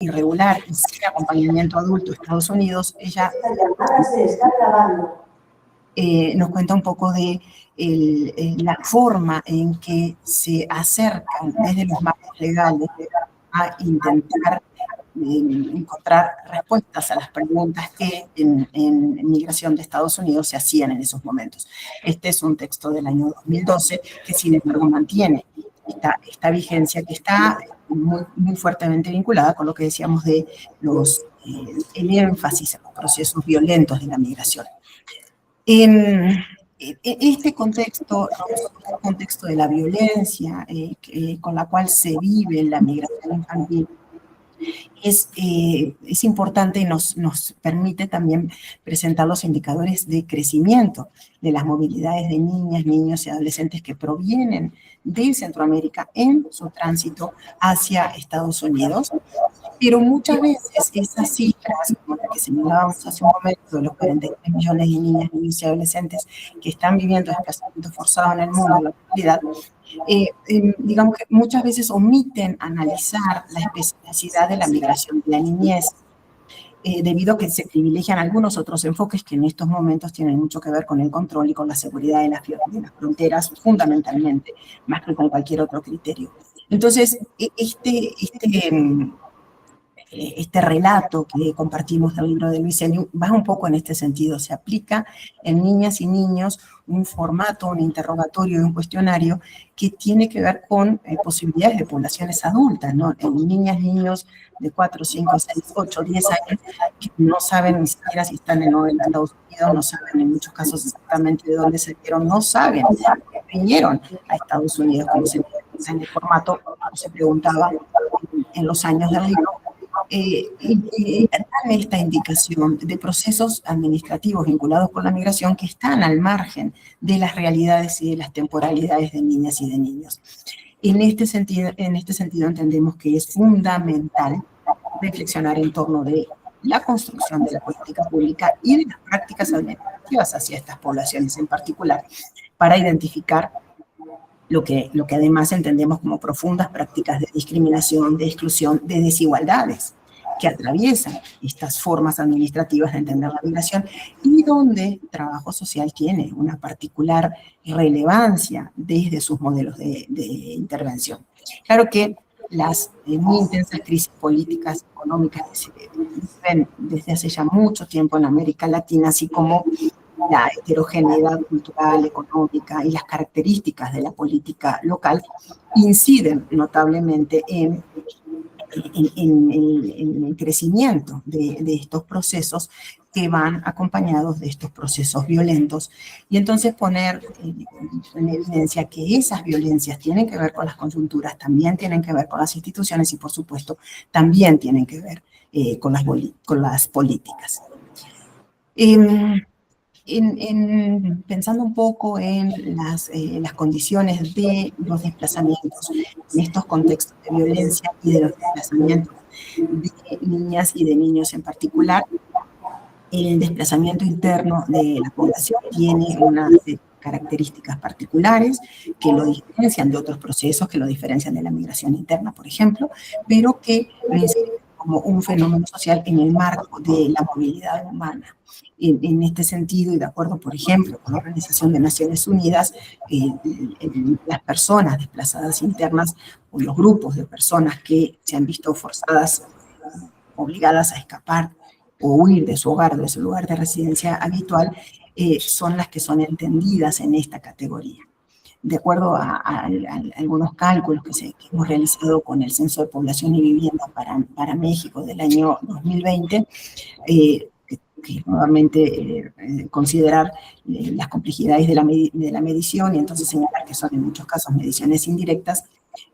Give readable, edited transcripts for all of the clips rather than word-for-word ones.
irregular y sin acompañamiento adulto a Estados Unidos, ella nos cuenta un poco de la forma en que se acercan desde los marcos legales a intentar encontrar respuestas a las preguntas que en migración de Estados Unidos se hacían en esos momentos. Este es un texto del año 2012 que sin embargo mantiene esta vigencia que está muy fuertemente vinculada con lo que decíamos de el énfasis en los procesos violentos de la migración. En este contexto, el contexto de la violencia con la cual se vive la migración infantil, es importante y nos permite también presentar los indicadores de crecimiento de las movilidades de niñas, niños y adolescentes que provienen de Centroamérica en su tránsito hacia Estados Unidos. Pero muchas veces esas cifras, como la que señalábamos hace un momento, de los 43 millones de niñas, niños y adolescentes que están viviendo desplazamiento forzado en el mundo en la actualidad, digamos que muchas veces omiten analizar la especificidad de la migración de la niñez, debido a que se privilegian algunos otros enfoques que en estos momentos tienen mucho que ver con el control y con la seguridad de las fronteras, fundamentalmente, más que con cualquier otro criterio. Entonces, este relato que compartimos del libro de Luis Eliu va un poco en este sentido. Se aplica en niñas y niños un formato, un interrogatorio y un cuestionario que tiene que ver con posibilidades de poblaciones adultas, ¿no? En niñas, niños de 4, 5, 6, 8, 10 años que no saben ni siquiera si están en Estados Unidos, no saben en muchos casos exactamente de dónde salieron, no saben que vinieron a Estados Unidos, como se piensa en el formato, como se preguntaba en los años del libro. Dan esta indicación de procesos administrativos vinculados con la migración que están al margen de las realidades y de las temporalidades de niñas y de niños. En este sentido entendemos que es fundamental reflexionar en torno de la construcción de la política pública y de las prácticas administrativas hacia estas poblaciones en particular, para identificar lo que además entendemos como profundas prácticas de discriminación, de exclusión, de desigualdades que atraviesan estas formas administrativas de entender la migración y donde trabajo social tiene una particular relevancia desde sus modelos de intervención. Claro que las muy intensas crisis políticas, económicas que se viven desde hace ya mucho tiempo en América Latina, así como la heterogeneidad cultural, económica y las características de la política local inciden notablemente en el crecimiento de estos procesos que van acompañados de estos procesos violentos. Y entonces poner en evidencia que esas violencias tienen que ver con las coyunturas, también tienen que ver con las instituciones y, por supuesto, también tienen que ver con las políticas. Pensando un poco en las condiciones de los desplazamientos, en estos contextos de violencia y de los desplazamientos de niñas y de niños en particular, el desplazamiento interno de la población tiene unas características particulares que lo diferencian de otros procesos, que lo diferencian de la migración interna, por ejemplo, pero que lo inscriben como un fenómeno social en el marco de la movilidad humana. En este sentido, y de acuerdo, por ejemplo, con la Organización de Naciones Unidas, las personas desplazadas internas o los grupos de personas que se han visto forzadas, obligadas a escapar o huir de su hogar, de su lugar de residencia habitual, son las que son entendidas en esta categoría. De acuerdo a algunos cálculos que hemos realizado con el Censo de Población y Vivienda para México del año 2020, que nuevamente considerar las complejidades de la medición y entonces señalar que son en muchos casos mediciones indirectas,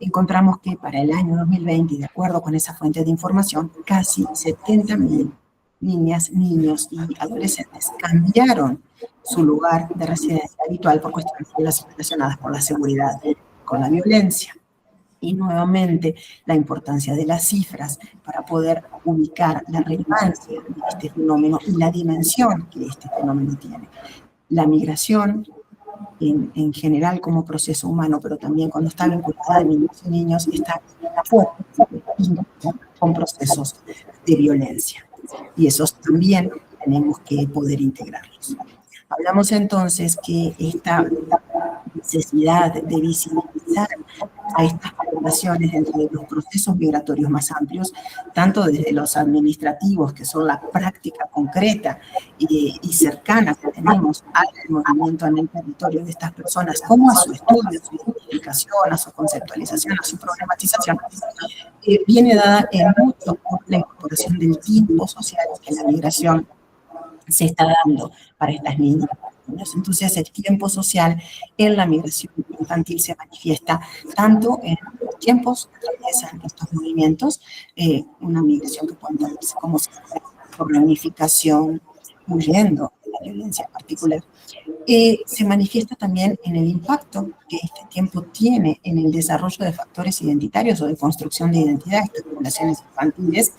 encontramos que para el año 2020, y de acuerdo con esa fuente de información, casi 70.000 niñas, niños y adolescentes cambiaron su lugar de residencia habitual por cuestiones relacionadas con la seguridad, con la violencia. Y nuevamente la importancia de las cifras para poder ubicar la relevancia de este fenómeno y la dimensión que este fenómeno tiene. La migración en general como proceso humano, pero también cuando está vinculada a niños y niños, está fuerte con procesos de violencia. Y esos también tenemos que poder integrarlos. Hablamos entonces que esta necesidad de visibilizar a estas poblaciones dentro de los procesos migratorios más amplios, tanto desde los administrativos, que son la práctica concreta y cercana que tenemos al movimiento en el territorio de estas personas, como a su estudio, a su identificación, a su conceptualización, a su problematización, viene dada en mucho por la incorporación del tiempo social que la migración se está dando para estas niñas. Entonces, el tiempo social en la migración infantil se manifiesta tanto en los tiempos que atraviesan estos movimientos, una migración que puede entenderse como por reunificación, huyendo de la violencia particular. Se manifiesta también en el impacto que este tiempo tiene en el desarrollo de factores identitarios o de construcción de identidad de estas poblaciones infantiles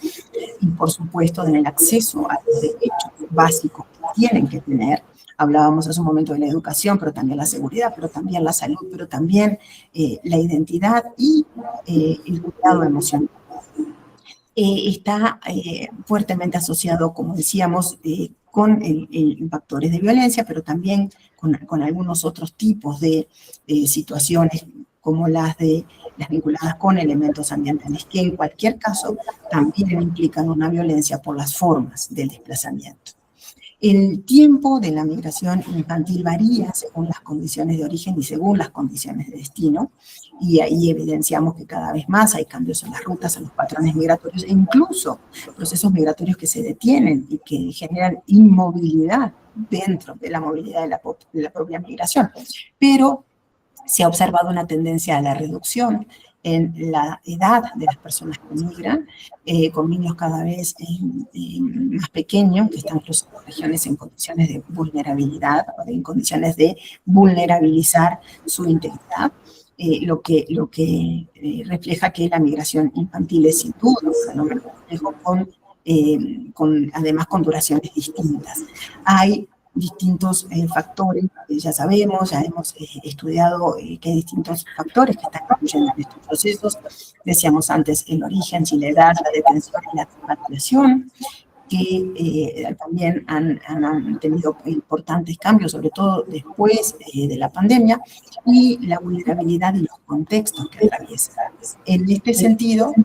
y, por supuesto, en el acceso a los derechos básicos que tienen que tener. Hablábamos hace un momento de la educación, pero también la seguridad, pero también la salud, pero también la identidad y el cuidado emocional. Está fuertemente asociado, como decíamos, con factores de violencia, pero también con algunos otros tipos de situaciones como las vinculadas con elementos ambientales, que en cualquier caso también implican una violencia por las formas del desplazamiento. El tiempo de la migración infantil varía según las condiciones de origen y según las condiciones de destino, y ahí evidenciamos que cada vez más hay cambios en las rutas, en los patrones migratorios, e incluso procesos migratorios que se detienen y que generan inmovilidad dentro de la movilidad de la propia migración. Pero se ha observado una tendencia a la reducción en la edad de las personas que migran, con niños cada vez más pequeños, que están cruzando regiones en condiciones de vulnerabilidad, o en condiciones de vulnerabilizar su integridad, lo que refleja que la migración infantil es sin duda un fenómeno complejo además con duraciones distintas. Hay distintos factores, ya sabemos, ya hemos estudiado que hay distintos factores que están influyendo en estos procesos. Decíamos antes el origen, si la edad, la detención y la repatriación, que también han tenido importantes cambios, sobre todo después de la pandemia, y la vulnerabilidad y los contextos que atraviesan. En este sentido,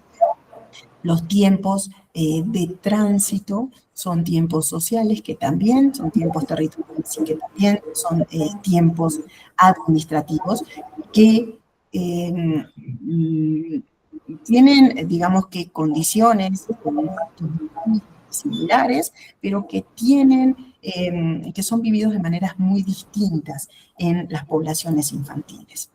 los tiempos de tránsito son tiempos sociales, que también son tiempos territoriales y que también son tiempos administrativos que tienen, digamos que, condiciones similares, pero que que son vividos de maneras muy distintas en las poblaciones infantiles.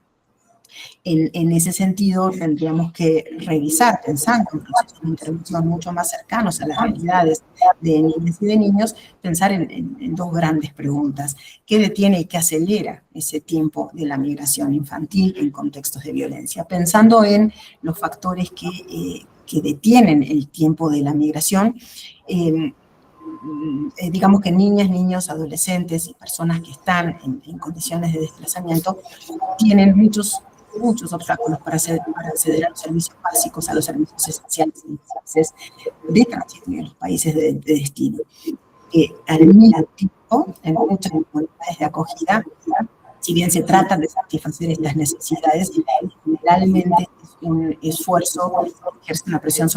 En ese sentido, tendríamos que revisar, pensando en procesos de intervención mucho más cercanos a las realidades de niñas y de niños, pensar en dos grandes preguntas. ¿Qué detiene y qué acelera ese tiempo de la migración infantil en contextos de violencia? Pensando en los factores que detienen el tiempo de la migración, digamos que niñas, niños, adolescentes y personas que están en condiciones de desplazamiento tienen muchos obstáculos para acceder a los servicios básicos, a los servicios esenciales en los países de tránsito y en los países de destino. Al mismo tiempo, en muchas comunidades de acogida, si bien se trata de satisfacer estas necesidades, generalmente es un esfuerzo que ejerce una presión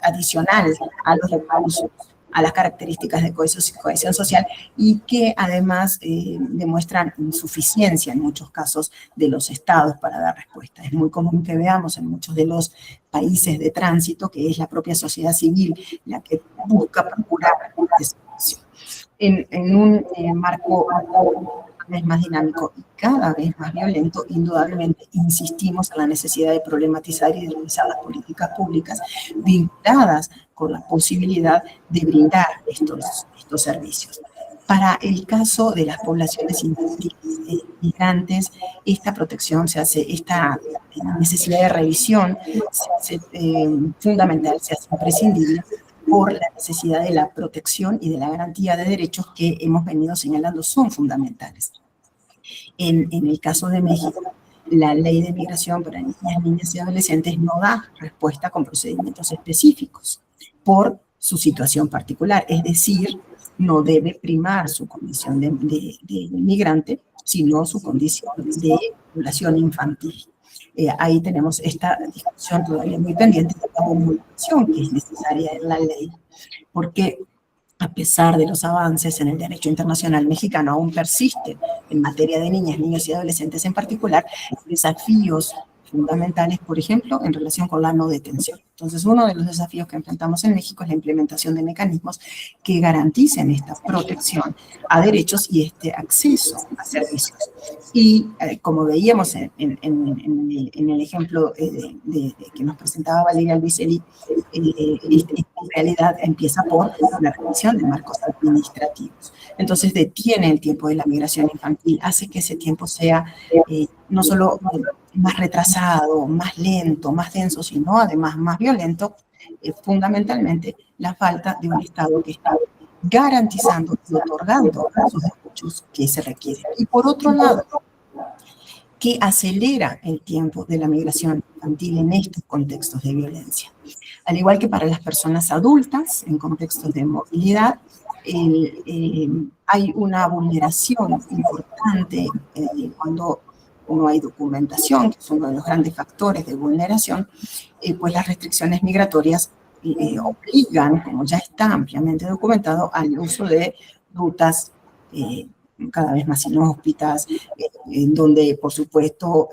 adicional a los recursos, a las características de cohesión social, y que además demuestran insuficiencia en muchos casos de los estados para dar respuesta. Es muy común que veamos en muchos de los países de tránsito que es la propia sociedad civil la que busca procurar este servicio. En un marco cada vez más dinámico y cada vez más violento, indudablemente insistimos en la necesidad de problematizar y de realizar las políticas públicas vinculadas con la posibilidad de brindar estos servicios. Para el caso de las poblaciones infantiles migrantes, esta protección se hace, esta necesidad de revisión se hace fundamental, se hace imprescindible por la necesidad de la protección y de la garantía de derechos que hemos venido señalando son fundamentales. En el caso de México, la ley de migración para niñas y adolescentes no da respuesta con procedimientos específicos por su situación particular, es decir, no debe primar su condición de migrante, sino su condición de población infantil. Ahí tenemos esta discusión todavía muy pendiente de la homologación que es necesaria en la ley, porque a pesar de los avances en el derecho internacional mexicano, aún persisten en materia de niñas, niños y adolescentes en particular desafíos fundamentales, por ejemplo, en relación con la no detención. Entonces, uno de los desafíos que enfrentamos en México es la implementación de mecanismos que garanticen esta protección a derechos y este acceso a servicios. Y como veíamos en el ejemplo que nos presentaba Valeria Albiceri, en realidad empieza por la revisión de marcos administrativos. Entonces detiene el tiempo de la migración infantil, hace que ese tiempo sea no solo más retrasado, más lento, más denso, sino además más violento, fundamentalmente la falta de un Estado que está garantizando y otorgando esos derechos que se requieren. Y por otro lado, que acelera el tiempo de la migración infantil en estos contextos de violencia. Al igual que para las personas adultas, en contextos de movilidad, hay una vulneración importante cuando no hay documentación, que es uno de los grandes factores de vulneración, pues las restricciones migratorias obligan, como ya está ampliamente documentado, al uso de rutas cada vez más inhóspitas, en donde, por supuesto,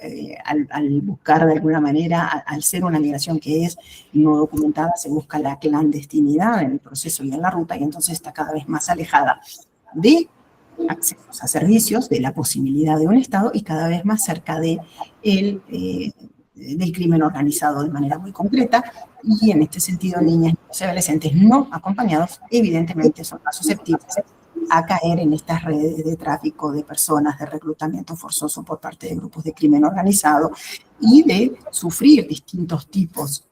al buscar de alguna manera, al ser una migración que es no documentada, se busca la clandestinidad en el proceso y en la ruta, y entonces está cada vez más alejada de accesos a servicios, de la posibilidad de un Estado, y cada vez más cerca del crimen organizado de manera muy concreta, y en este sentido, niñas y adolescentes no acompañados, evidentemente, son más susceptibles a caer en estas redes de tráfico de personas, de reclutamiento forzoso por parte de grupos de crimen organizado y de sufrir distintos tipos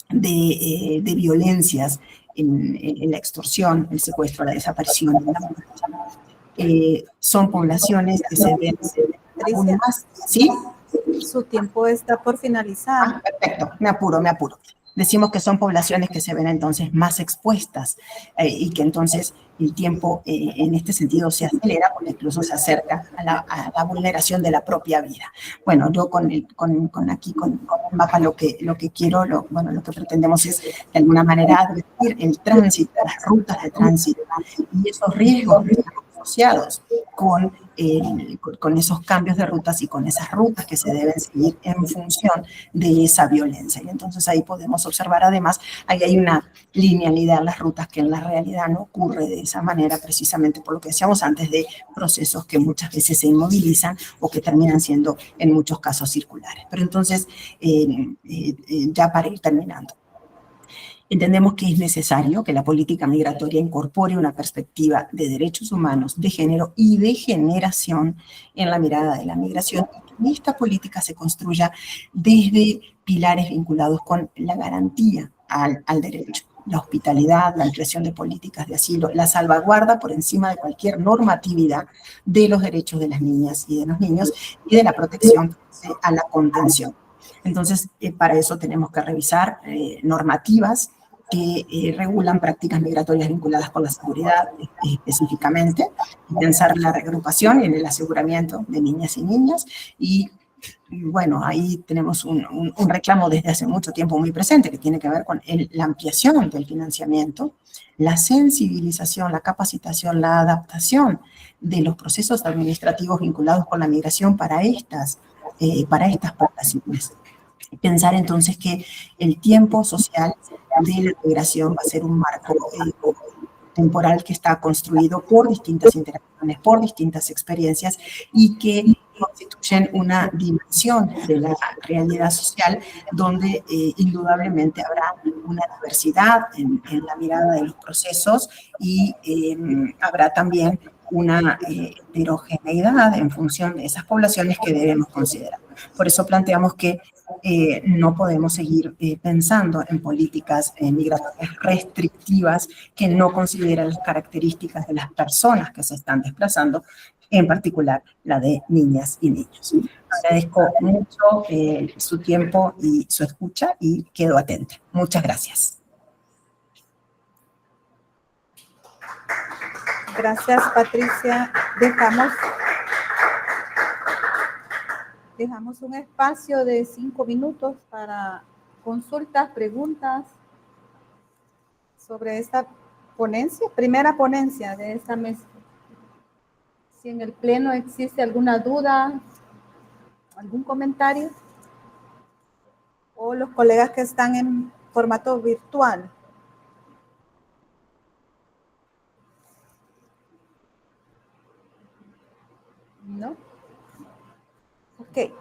de violencias en la extorsión, el secuestro, la desaparición. Son poblaciones que se ven aún más, ¿sí? Su tiempo está por finalizar. Perfecto, me apuro. Decimos que son poblaciones que se ven entonces más expuestas y que entonces el tiempo en este sentido se acelera porque incluso se acerca a la vulneración de la propia vida. Bueno, yo con el mapa lo que quiero, lo que pretendemos es de alguna manera advertir el tránsito, las rutas de tránsito y esos riesgos asociados con esos cambios de rutas y con esas rutas que se deben seguir en función de esa violencia. Y entonces ahí podemos observar además, ahí hay una linealidad en las rutas que en la realidad no ocurre de esa manera, precisamente por lo que decíamos antes de procesos que muchas veces se inmovilizan o que terminan siendo en muchos casos circulares. Pero entonces, ya para ir terminando, entendemos que es necesario que la política migratoria incorpore una perspectiva de derechos humanos, de género y de generación en la mirada de la migración, y que esta política se construya desde pilares vinculados con la garantía al derecho, la hospitalidad, la ampliación de políticas de asilo, la salvaguarda por encima de cualquier normatividad de los derechos de las niñas y de los niños y de la protección a la contención. Entonces, para eso tenemos que revisar normativas que regulan prácticas migratorias vinculadas con la seguridad específicamente, y pensar en la reagrupación y en el aseguramiento de niñas y niños. Y bueno, ahí tenemos un reclamo desde hace mucho tiempo muy presente que tiene que ver con la ampliación del financiamiento, la sensibilización, la capacitación, la adaptación de los procesos administrativos vinculados con la migración para estas poblaciones. Pensar entonces que el tiempo social de la migración va a ser un marco temporal que está construido por distintas interacciones, por distintas experiencias y que constituyen una dimensión de la realidad social donde indudablemente habrá una diversidad en la mirada de los procesos y habrá también una heterogeneidad en función de esas poblaciones que debemos considerar. Por eso planteamos que no podemos seguir pensando en políticas migratorias restrictivas que no consideran las características de las personas que se están desplazando en particular la de niñas y niños. Agradezco mucho su tiempo y su escucha y quedo atenta. Muchas gracias. Gracias, Patricia. Dejamos un espacio de 5 minutos para consultas, preguntas sobre esta ponencia, primera ponencia de esta mesa. Si en el pleno existe alguna duda, algún comentario, o los colegas que están en formato virtual. ¿No? Ok.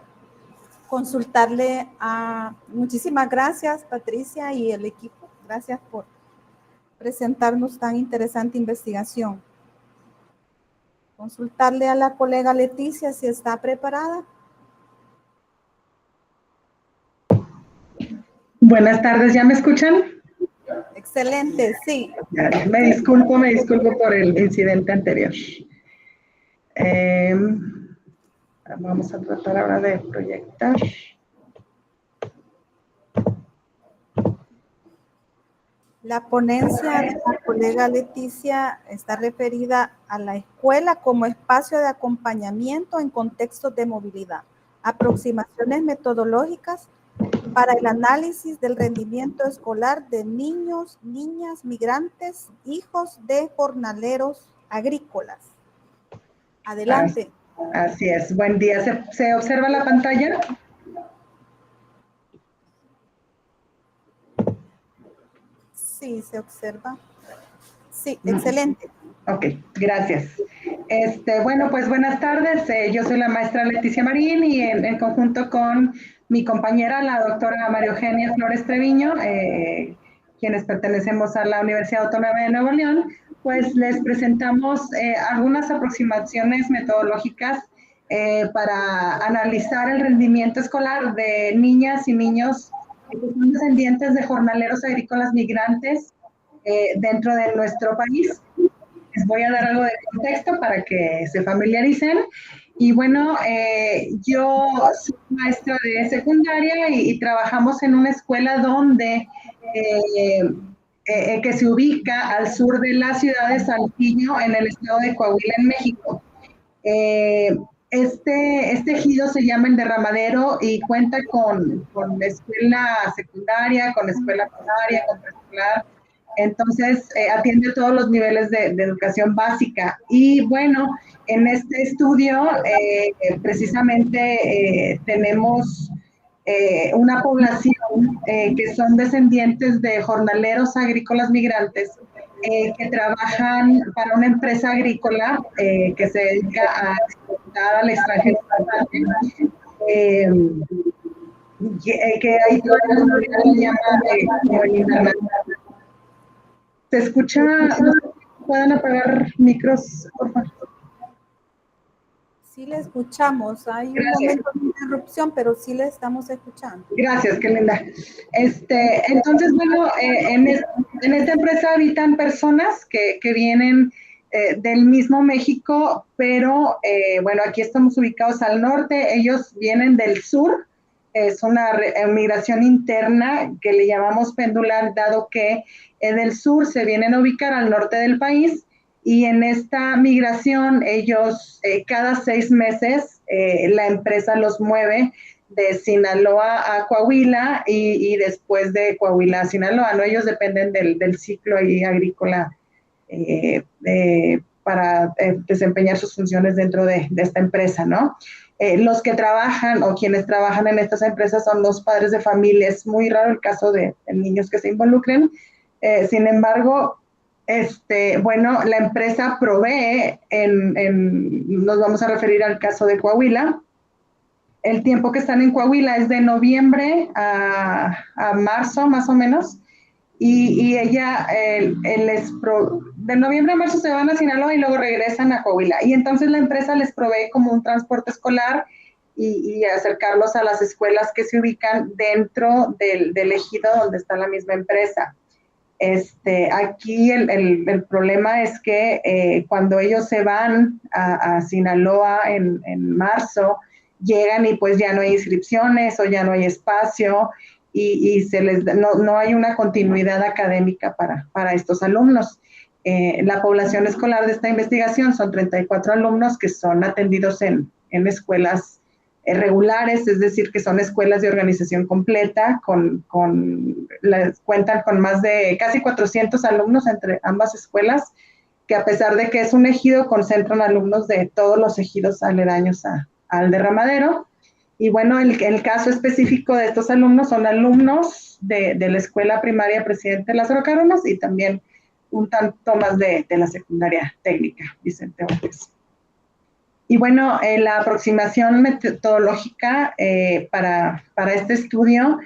Consultarle a... Muchísimas gracias, Patricia y el equipo. Gracias por presentarnos tan interesante investigación. Consultarle a la colega Leticia si está preparada. Buenas tardes, ¿ya me escuchan? Excelente, sí. Me disculpo por el incidente anterior. Vamos a tratar ahora de proyectar. La ponencia de la colega Leticia está referida a la escuela como espacio de acompañamiento en contextos de movilidad, aproximaciones metodológicas para el análisis del rendimiento escolar de niños, niñas, migrantes, hijos de jornaleros agrícolas. Adelante. Así es, buen día. ¿Se observa la pantalla? Sí, se observa. Sí, excelente. Ok, gracias. Bueno, pues buenas tardes. Yo soy la maestra Leticia Marín y en conjunto con mi compañera, la doctora María Eugenia Flores Treviño, quienes pertenecemos a la Universidad Autónoma de Nuevo León, pues les presentamos algunas aproximaciones metodológicas para analizar el rendimiento escolar de niñas y niños que son descendientes de jornaleros agrícolas migrantes dentro de nuestro país. Les voy a dar algo de contexto para que se familiaricen. Y bueno, yo soy maestra de secundaria y trabajamos en una escuela donde que se ubica al sur de la ciudad de Saltillo, en el estado de Coahuila, en México. Este ejido se llama El Derramadero y cuenta con escuela secundaria, con escuela primaria, con preescolar. Entonces, atiende a todos los niveles de educación básica. Y bueno, en este estudio, precisamente tenemos una población que son descendientes de jornaleros agrícolas migrantes que trabajan para una empresa agrícola que se dedica a exportar al extranjero. Que ahí se llama como el internacional. ¿Se escucha? ¿Pueden apagar micros, por favor? Sí le escuchamos. Hay un momento de interrupción, pero sí le estamos escuchando. Gracias, qué linda. Entonces, bueno, en esta empresa habitan personas que vienen del mismo México, pero bueno, aquí estamos ubicados al norte, ellos vienen del sur. Es una migración interna que le llamamos pendular, dado que del sur se vienen a ubicar al norte del país, y en esta migración ellos cada 6 meses la empresa los mueve de Sinaloa a Coahuila y después de Coahuila a Sinaloa, ¿no? Ellos dependen del ciclo ahí agrícola para desempeñar sus funciones dentro de esta empresa, ¿no? Los que trabajan o quienes trabajan en estas empresas son los padres de familia. Es muy raro el caso de niños que se involucren. Sin embargo, bueno, la empresa provee, nos vamos a referir al caso de Coahuila. El tiempo que están en Coahuila es de noviembre a marzo, más o menos. Y ella, de noviembre a marzo se van a Sinaloa y luego regresan a Coahuila. Y entonces la empresa les provee como un transporte escolar y acercarlos a las escuelas que se ubican dentro del ejido donde está la misma empresa. Aquí el problema es que cuando ellos se van a Sinaloa en marzo, llegan y pues ya no hay inscripciones o ya no hay espacio y no hay una continuidad académica para estos alumnos. La población escolar de esta investigación son 34 alumnos que son atendidos en escuelas regulares, es decir, que son escuelas de organización completa, cuentan con más de casi 400 alumnos entre ambas escuelas, que a pesar de que es un ejido, concentran alumnos de todos los ejidos aledaños al Derramadero. Y bueno, el caso específico de estos alumnos son alumnos de la escuela primaria Presidente Lázaro Cárdenas y también un tanto más de la secundaria técnica Vicente Valdés. Y bueno, la aproximación metodológica para este estudio,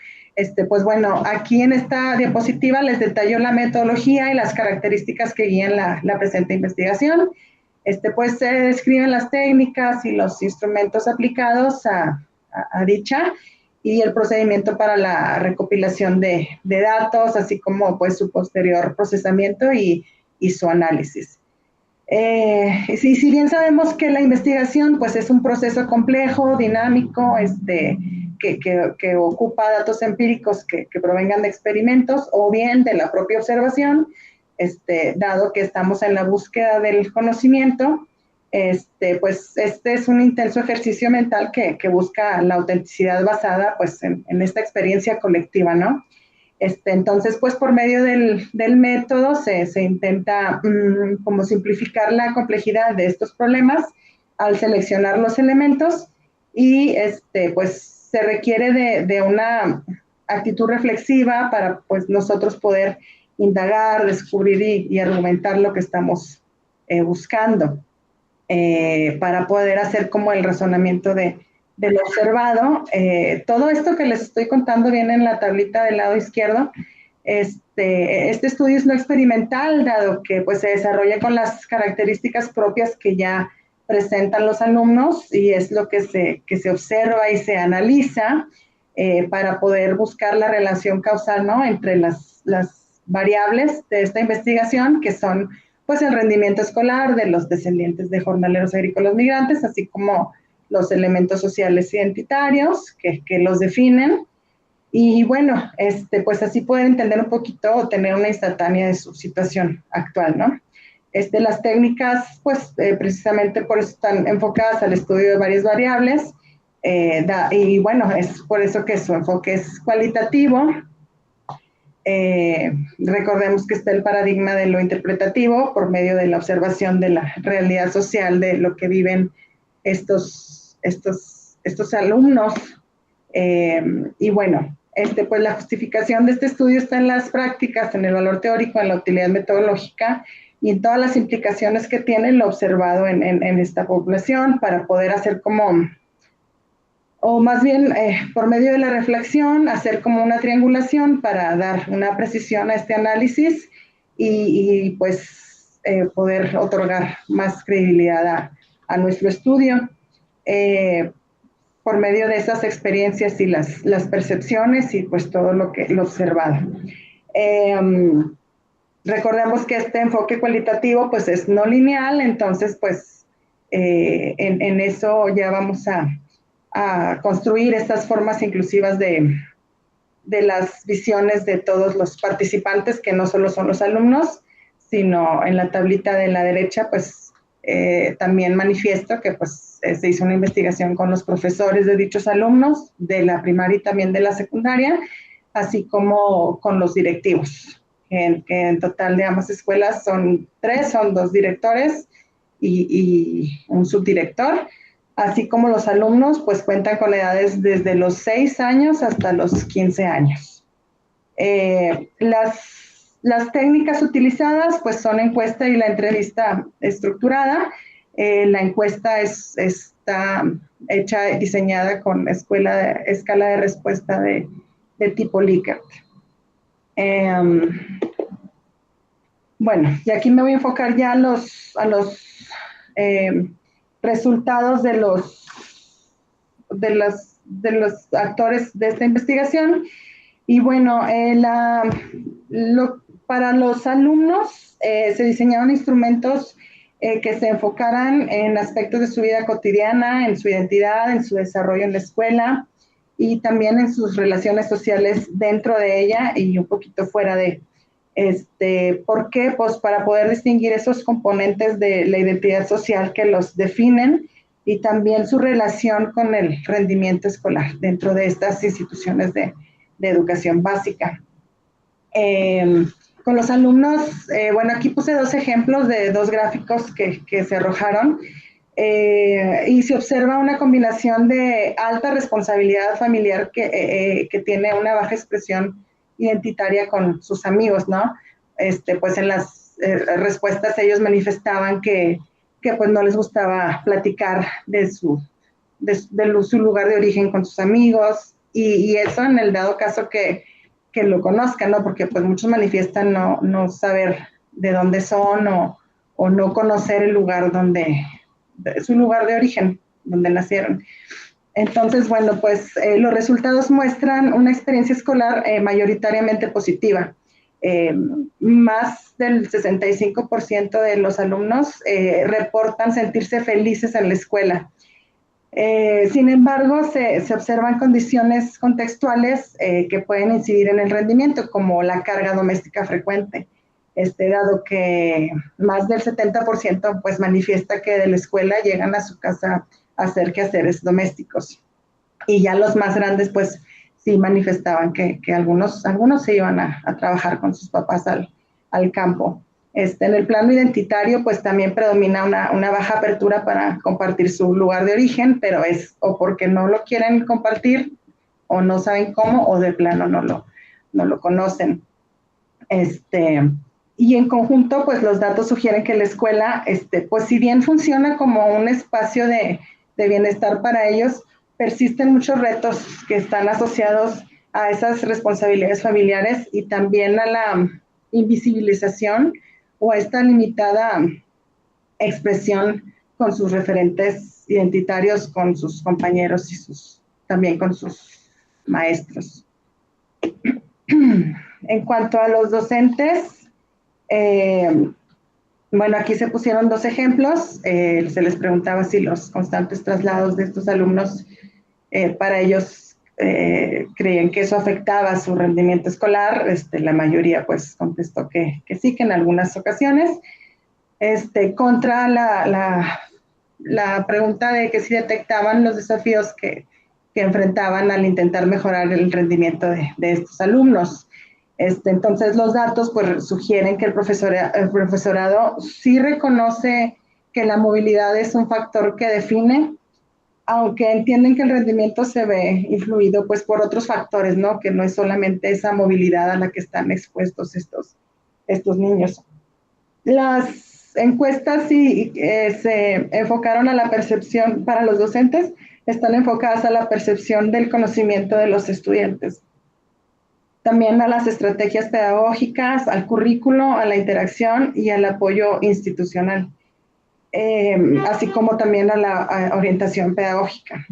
pues bueno, aquí en esta diapositiva les detallo la metodología y las características que guían la presente investigación. Pues se describen las técnicas y los instrumentos aplicados a dicha y el procedimiento para la recopilación de datos, así como pues su posterior procesamiento y su análisis. Si bien sabemos que la investigación pues es un proceso complejo, dinámico, que ocupa datos empíricos que provengan de experimentos o bien de la propia observación, dado que estamos en la búsqueda del conocimiento, pues es un intenso ejercicio mental que busca la autenticidad basada pues en esta experiencia colectiva, ¿no? Entonces, pues por medio del método se intenta como simplificar la complejidad de estos problemas al seleccionar los elementos y pues se requiere de una actitud reflexiva para pues nosotros poder indagar, descubrir y argumentar lo que estamos buscando para poder hacer como el razonamiento de lo observado. Todo esto que les estoy contando viene en la tablita del lado izquierdo. Este estudio es no experimental, dado que pues, se desarrolla con las características propias que ya presentan los alumnos y es lo que se observa y se analiza para poder buscar la relación causal, ¿no? Entre las variables de esta investigación, que son pues, el rendimiento escolar de los descendientes de jornaleros agrícolas migrantes, así como los elementos sociales identitarios que los definen. Y bueno, pues así pueden entender un poquito o tener una instantánea de su situación actual, ¿no? Las técnicas, pues precisamente por eso están enfocadas al estudio de varias variables y bueno, es por eso que su enfoque es cualitativo. Recordemos que está el paradigma de lo interpretativo por medio de la observación de la realidad social de lo que viven estos alumnos. Y bueno, pues la justificación de este estudio está en las prácticas, en el valor teórico, en la utilidad metodológica y en todas las implicaciones que tiene lo observado en esta población para poder hacer como, o más bien por medio de la reflexión, hacer como una triangulación para dar una precisión a este análisis y pues poder otorgar más credibilidad a nuestro estudio. Por medio de esas experiencias y las percepciones y pues todo lo observado. Recordemos que este enfoque cualitativo pues es no lineal, entonces pues en eso ya vamos a construir estas formas inclusivas de las visiones de todos los participantes, que no solo son los alumnos, sino en la tablita de la derecha pues también manifiesto que pues se hizo una investigación con los profesores de dichos alumnos, de la primaria y también de la secundaria, así como con los directivos, que en total de ambas escuelas son 3, son 2 directores y un subdirector, así como los alumnos pues cuentan con edades desde los 6 años hasta los 15 años. Las técnicas utilizadas pues son encuesta y la entrevista estructurada. La encuesta está diseñada con escala de respuesta de tipo Likert. Bueno, y aquí me voy a enfocar ya a los resultados de los actores de esta investigación. Y bueno, Para los alumnos se diseñaron instrumentos que se enfocaran en aspectos de su vida cotidiana, en su identidad, en su desarrollo en la escuela y también en sus relaciones sociales dentro de ella y un poquito fuera de. ¿Por qué? Pues para poder distinguir esos componentes de la identidad social que los definen y también su relación con el rendimiento escolar dentro de estas instituciones de educación básica. Con los alumnos, bueno, aquí puse dos ejemplos de dos gráficos que se arrojaron y se observa una combinación de alta responsabilidad familiar que tiene una baja expresión identitaria con sus amigos, ¿no? Pues en las respuestas ellos manifestaban que pues no les gustaba platicar de su lugar de origen con sus amigos y eso en el dado caso que lo conozcan, ¿no? Porque pues muchos manifiestan no saber de dónde son o no conocer el lugar su lugar de origen, donde nacieron. Entonces, bueno, pues los resultados muestran una experiencia escolar mayoritariamente positiva. Más del 65% de los alumnos reportan sentirse felices en la escuela. Sin embargo, se observan condiciones contextuales que pueden incidir en el rendimiento, como la carga doméstica frecuente, dado que más del 70% pues manifiesta que de la escuela llegan a su casa a hacer quehaceres domésticos. Y ya los más grandes pues sí manifestaban que algunos se iban a trabajar con sus papás al campo. En el plano identitario, pues también predomina una baja apertura para compartir su lugar de origen, pero es o porque no lo quieren compartir, o no saben cómo, o de plano no lo conocen. Y en conjunto, pues los datos sugieren que la escuela, pues si bien funciona como un espacio de bienestar para ellos, persisten muchos retos que están asociados a esas responsabilidades familiares y también a la invisibilización o a esta limitada expresión con sus referentes identitarios, con sus compañeros y también con sus maestros. En cuanto a los docentes, bueno, aquí se pusieron dos ejemplos. Se les preguntaba si los constantes traslados de estos alumnos, para ellos creían que eso afectaba su rendimiento escolar. La mayoría pues contestó que sí, que en algunas ocasiones. Contra la pregunta de que si detectaban los desafíos que enfrentaban al intentar mejorar el rendimiento de estos alumnos. Entonces los datos pues sugieren que el profesorado sí reconoce que la movilidad es un factor que define, aunque entienden que el rendimiento se ve influido pues por otros factores, ¿no? Que no es solamente esa movilidad a la que están expuestos estos niños. Las encuestas sí se enfocaron a la percepción, para los docentes, están enfocadas a la percepción del conocimiento de los estudiantes. También a las estrategias pedagógicas, al currículo, a la interacción y al apoyo institucional, así como también a la orientación pedagógica.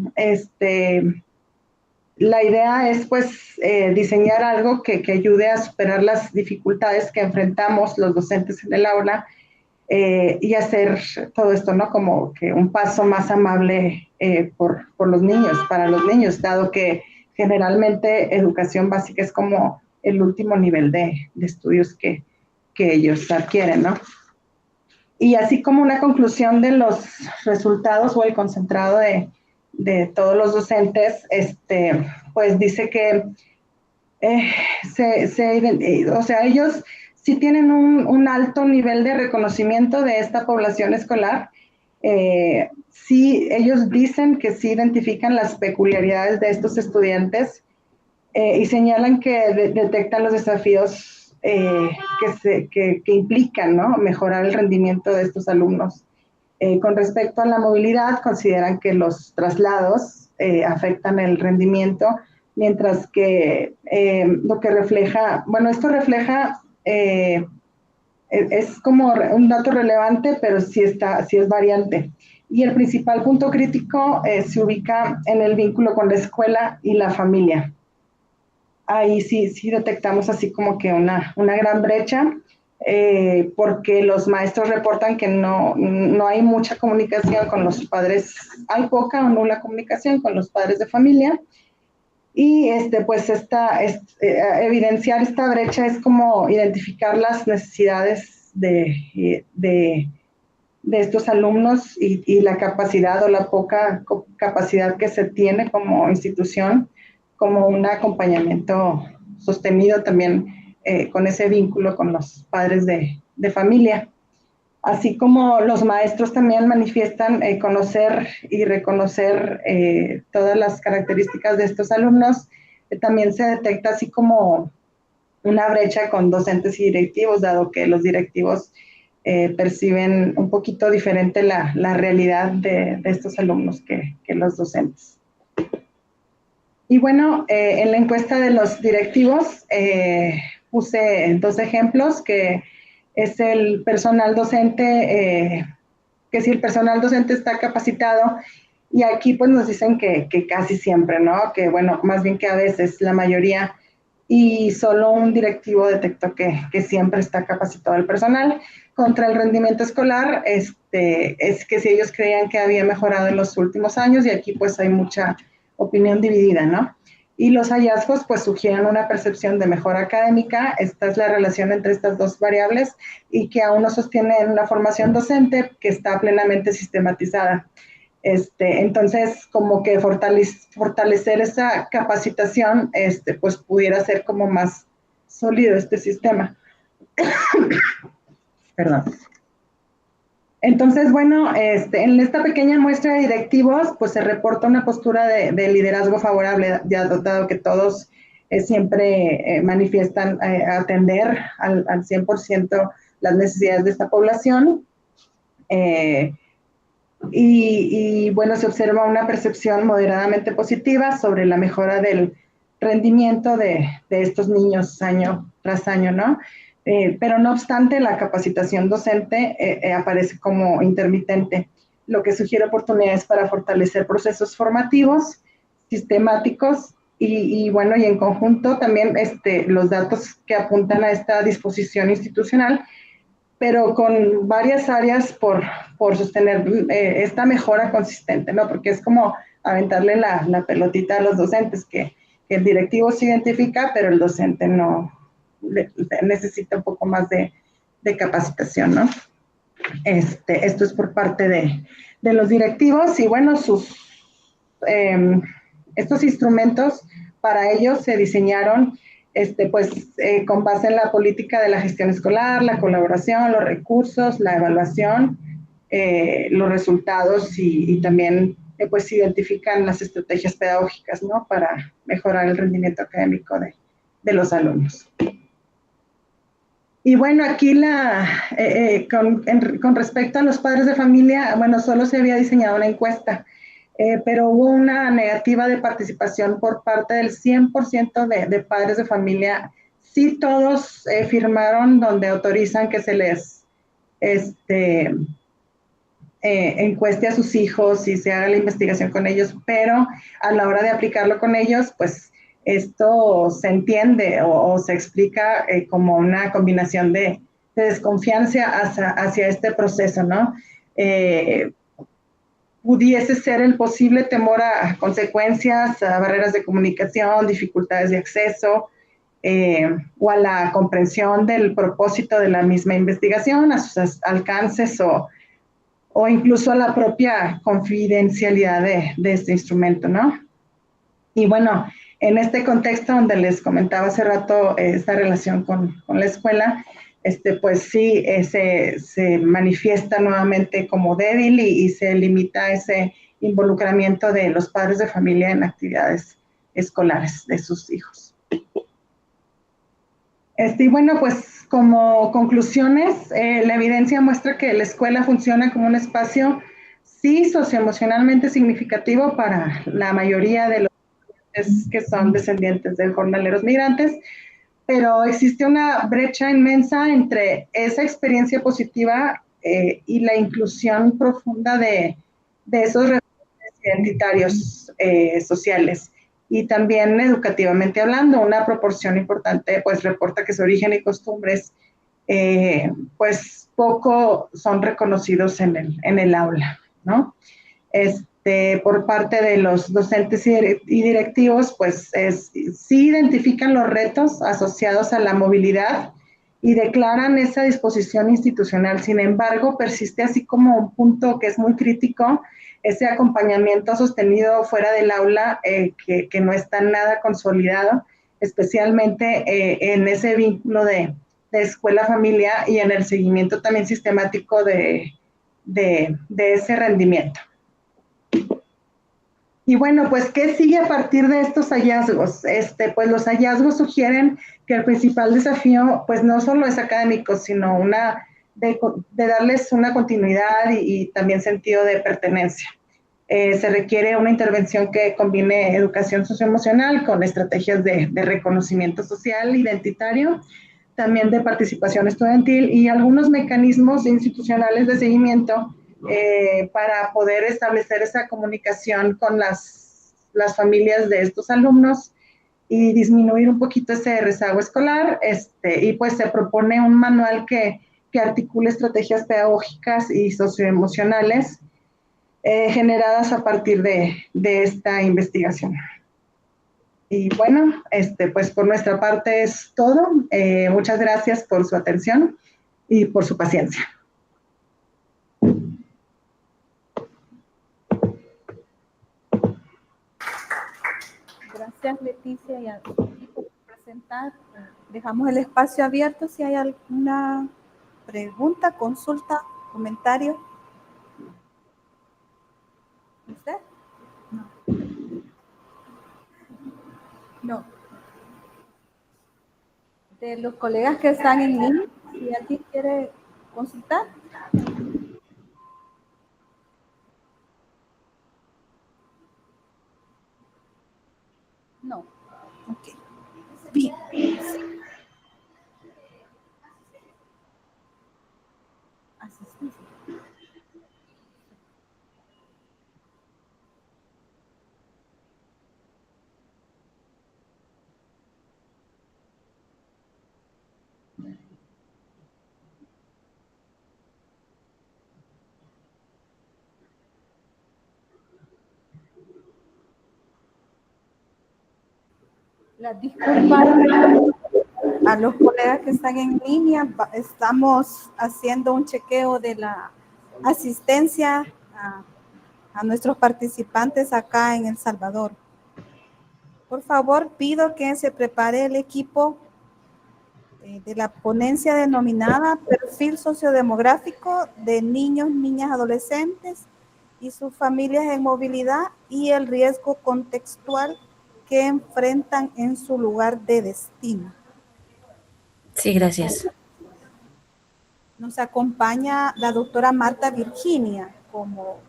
La idea es pues diseñar algo que ayude a superar las dificultades que enfrentamos los docentes en el aula y hacer todo esto, ¿no? Como que un paso más amable por los niños, para los niños, dado que generalmente educación básica es como el último nivel de estudios que ellos adquieren, ¿no? Y así como una conclusión de los resultados o el concentrado de todos los docentes, pues dice que o sea, ellos sí tienen un alto nivel de reconocimiento de esta población escolar. Sí, ellos dicen que sí identifican las peculiaridades de estos estudiantes y señalan que detectan los desafíos que implican, ¿no? Mejorar el rendimiento de estos alumnos. Con respecto a la movilidad, consideran que los traslados afectan el rendimiento, mientras que lo que refleja, bueno, esto refleja, es como un dato relevante, pero sí es variante. Y el principal punto crítico se ubica en el vínculo con la escuela y la familia. ahí sí detectamos así como que una gran brecha, porque los maestros reportan que no hay mucha comunicación con los padres, hay poca o nula comunicación con los padres de familia, y pues evidenciar esta brecha es como identificar las necesidades de estos alumnos y la capacidad o la poca capacidad que se tiene como institución, como un acompañamiento sostenido también con ese vínculo con los padres de familia. Así como los maestros también manifiestan conocer y reconocer todas las características de estos alumnos, también se detecta así como una brecha con docentes y directivos, dado que los directivos perciben un poquito diferente la realidad de estos alumnos que los docentes. Y bueno, en la encuesta de los directivos puse 2 ejemplos, que es el personal docente, que si el personal docente está capacitado, y aquí pues nos dicen que casi siempre, ¿no? Que bueno, más bien que a veces, la mayoría, y solo un directivo detectó que siempre está capacitado el personal. Contra el rendimiento escolar, es que si ellos creían que había mejorado en los últimos años, y aquí pues hay mucha opinión dividida, ¿no? Y los hallazgos pues sugieren una percepción de mejora académica. Esta es la relación entre estas 2 variables, y que aún no sostienen una formación docente que está plenamente sistematizada. Entonces, como que fortalecer esa capacitación, pues pudiera ser como más sólido este sistema. Perdón. Entonces, bueno, en esta pequeña muestra de directivos, pues se reporta una postura de liderazgo favorable, ya dado que todos siempre manifiestan atender al 100% las necesidades de esta población. Y bueno, se observa una percepción moderadamente positiva sobre la mejora del rendimiento de estos niños año tras año, ¿no? Pero no obstante, la capacitación docente aparece como intermitente, lo que sugiere oportunidades para fortalecer procesos formativos, sistemáticos, y bueno, y en conjunto también los datos que apuntan a esta disposición institucional, pero con varias áreas por sostener esta mejora consistente, ¿no? Porque es como aventarle la pelotita a los docentes, que el directivo se identifica, pero el docente no necesita un poco más de capacitación, ¿no? Esto es por parte de los directivos, y bueno, estos instrumentos para ellos se diseñaron con base en la política de la gestión escolar, la colaboración, los recursos, la evaluación, los resultados, y también pues identifican las estrategias pedagógicas, ¿no? Para mejorar el rendimiento académico de los alumnos. Y bueno, aquí con respecto a los padres de familia, bueno, solo se había diseñado una encuesta, pero hubo una negativa de participación por parte del 100% de padres de familia. Sí, todos firmaron donde autorizan que se les encueste a sus hijos y se haga la investigación con ellos, pero a la hora de aplicarlo con ellos, pues esto se entiende o se explica como una combinación de desconfianza hacia este proceso, ¿no? Pudiese ser el posible temor a consecuencias, a barreras de comunicación, dificultades de acceso, o a la comprensión del propósito de la misma investigación, a sus alcances o incluso a la propia confidencialidad de este instrumento, ¿no? Y bueno, en este contexto donde les comentaba hace rato esta relación con la escuela, pues sí, se manifiesta nuevamente como débil y se limita ese involucramiento de los padres de familia en actividades escolares de sus hijos. Y bueno, pues como conclusiones, la evidencia muestra que la escuela funciona como un espacio, sí, socioemocionalmente significativo para la mayoría de los que son descendientes de jornaleros migrantes, pero existe una brecha inmensa entre esa experiencia positiva y la inclusión profunda de esos referentes identitarios sociales. y también educativamente hablando, una proporción importante pues reporta que su origen y costumbres pues poco son reconocidos en el aula, ¿no? Por parte de los docentes y directivos, pues sí identifican los retos asociados a la movilidad y declaran esa disposición institucional. Sin embargo, persiste así como un punto que es muy crítico, ese acompañamiento sostenido fuera del aula que no está nada consolidado, especialmente en ese vínculo de escuela-familia y en el seguimiento también sistemático de ese rendimiento. Y bueno, pues, ¿qué sigue a partir de estos hallazgos? Pues los hallazgos sugieren que el principal desafío, pues no solo es académico, sino de darles una continuidad y también sentido de pertenencia. Se requiere una intervención que combine educación socioemocional con estrategias de reconocimiento social, identitario, también de participación estudiantil y algunos mecanismos institucionales de seguimiento para poder establecer esa comunicación con las familias de estos alumnos y disminuir un poquito ese rezago escolar. Y pues se propone un manual que articule estrategias pedagógicas y socioemocionales generadas a partir de esta investigación. Y bueno, pues por nuestra parte es todo. Muchas gracias por su atención y por su paciencia. Gracias, Leticia, y a tu equipo por presentar. Dejamos el espacio abierto si hay alguna pregunta, consulta, comentario. ¿Usted? No. No. De los colegas que están en línea, si alguien quiere consultar. No. Ok. Bien. Asistencia. Las disculpas a los colegas que están en línea. Estamos haciendo un chequeo de la asistencia a nuestros participantes acá en El Salvador. Por favor, pido que se prepare el equipo de la ponencia denominada Perfil Sociodemográfico de Niños, Niñas, Adolescentes y sus familias en movilidad y el riesgo contextual que enfrentan en su lugar de destino. Sí, gracias. Nos acompaña la doctora Marta Virginia como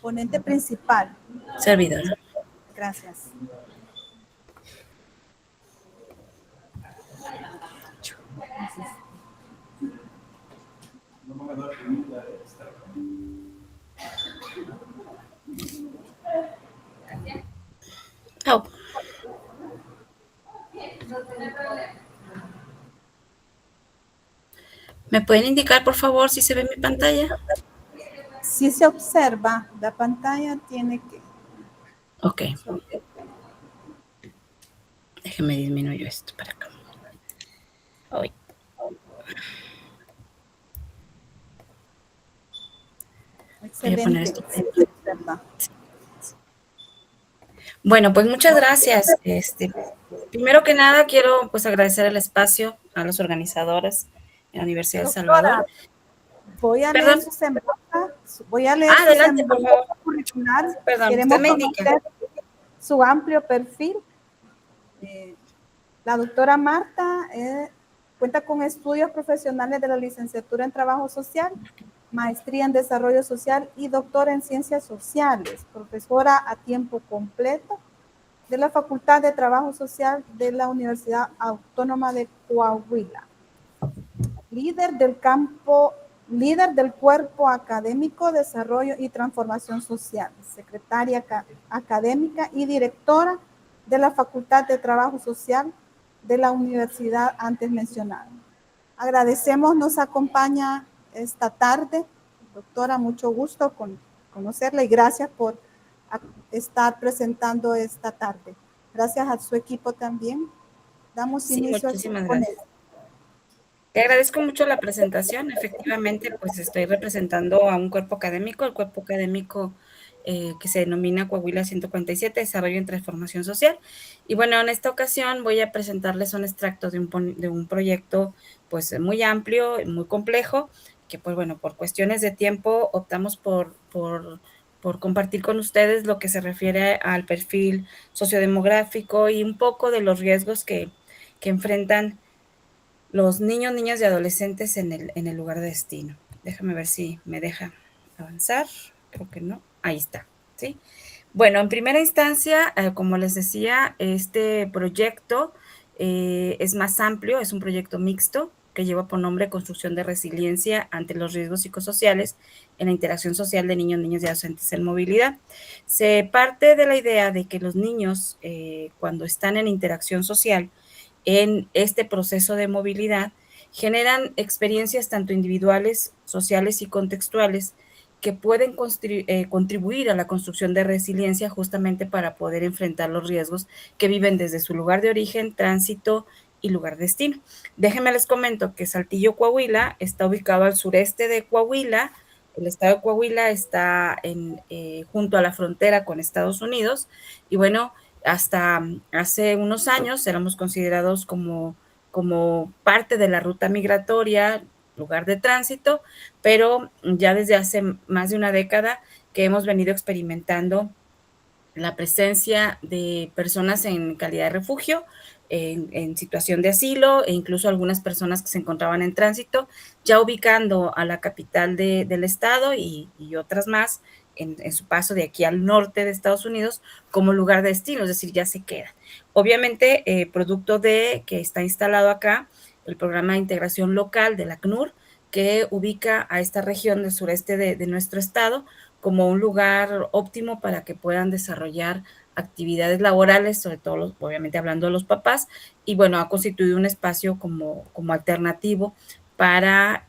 ponente principal. Servidor. Gracias. Oh. ¿Me pueden indicar, por favor, si se ve mi pantalla? Si se observa, la pantalla tiene que... Ok. Déjeme disminuir esto para acá. Hoy. Voy a poner esto. Bueno, pues muchas gracias. Primero que nada, quiero pues agradecer el espacio a los organizadores de la Universidad de El Salvador. Voy a leer su semblanza. Voy a leer su semblanza curricular. Perdón, queremos usted me indica su amplio perfil. La doctora Marta cuenta con estudios profesionales de la licenciatura en Trabajo Social, maestría en Desarrollo Social y doctora en Ciencias Sociales, profesora a tiempo completo de la Facultad de Trabajo Social de la Universidad Autónoma de Coahuila. Líder del Cuerpo Académico, Desarrollo y Transformación Social, secretaria académica y directora de la Facultad de Trabajo Social de la universidad antes mencionada. Agradecemos, nos acompaña esta tarde. Doctora, mucho gusto conocerla y gracias por estar presentando esta tarde. Gracias a su equipo también. Damos inicio a su ponencia. Te agradezco mucho la presentación. Efectivamente, pues estoy representando a un cuerpo académico, el cuerpo académico que se denomina Coahuila 147, Desarrollo y Transformación Social. Y bueno, en esta ocasión voy a presentarles un extracto de un proyecto pues muy amplio, muy complejo, que pues bueno, por cuestiones de tiempo optamos por compartir con ustedes lo que se refiere al perfil sociodemográfico y un poco de los riesgos que enfrentan los niños, niñas y adolescentes en el lugar de destino. Déjame ver si me deja avanzar. Creo que no. Ahí está, ¿sí? Bueno, en primera instancia, como les decía, este proyecto es más amplio, es un proyecto mixto que lleva por nombre Construcción de Resiliencia ante los Riesgos Psicosociales en la interacción social de niños, niñas y adolescentes en movilidad. Se parte de la idea de que los niños, cuando están en interacción social, en este proceso de movilidad, generan experiencias tanto individuales, sociales y contextuales que pueden contribuir a la construcción de resiliencia justamente para poder enfrentar los riesgos que viven desde su lugar de origen, tránsito y lugar de destino. Déjenme les comento que Saltillo, Coahuila, está ubicado al sureste de Coahuila. El estado de Coahuila está junto a la frontera con Estados Unidos y bueno, hasta hace unos años éramos considerados como parte de la ruta migratoria, lugar de tránsito, pero ya desde hace más de una década que hemos venido experimentando la presencia de personas en calidad de refugio, en situación de asilo e incluso algunas personas que se encontraban en tránsito, ya ubicando a la capital del estado y otras más en su paso de aquí al norte de Estados Unidos como lugar de destino, es decir, ya se quedan. Obviamente, producto de que está instalado acá el programa de integración local de la ACNUR, que ubica a esta región del sureste de nuestro estado como un lugar óptimo para que puedan desarrollar actividades laborales, sobre todo, obviamente, hablando de los papás, y bueno, ha constituido un espacio como alternativo para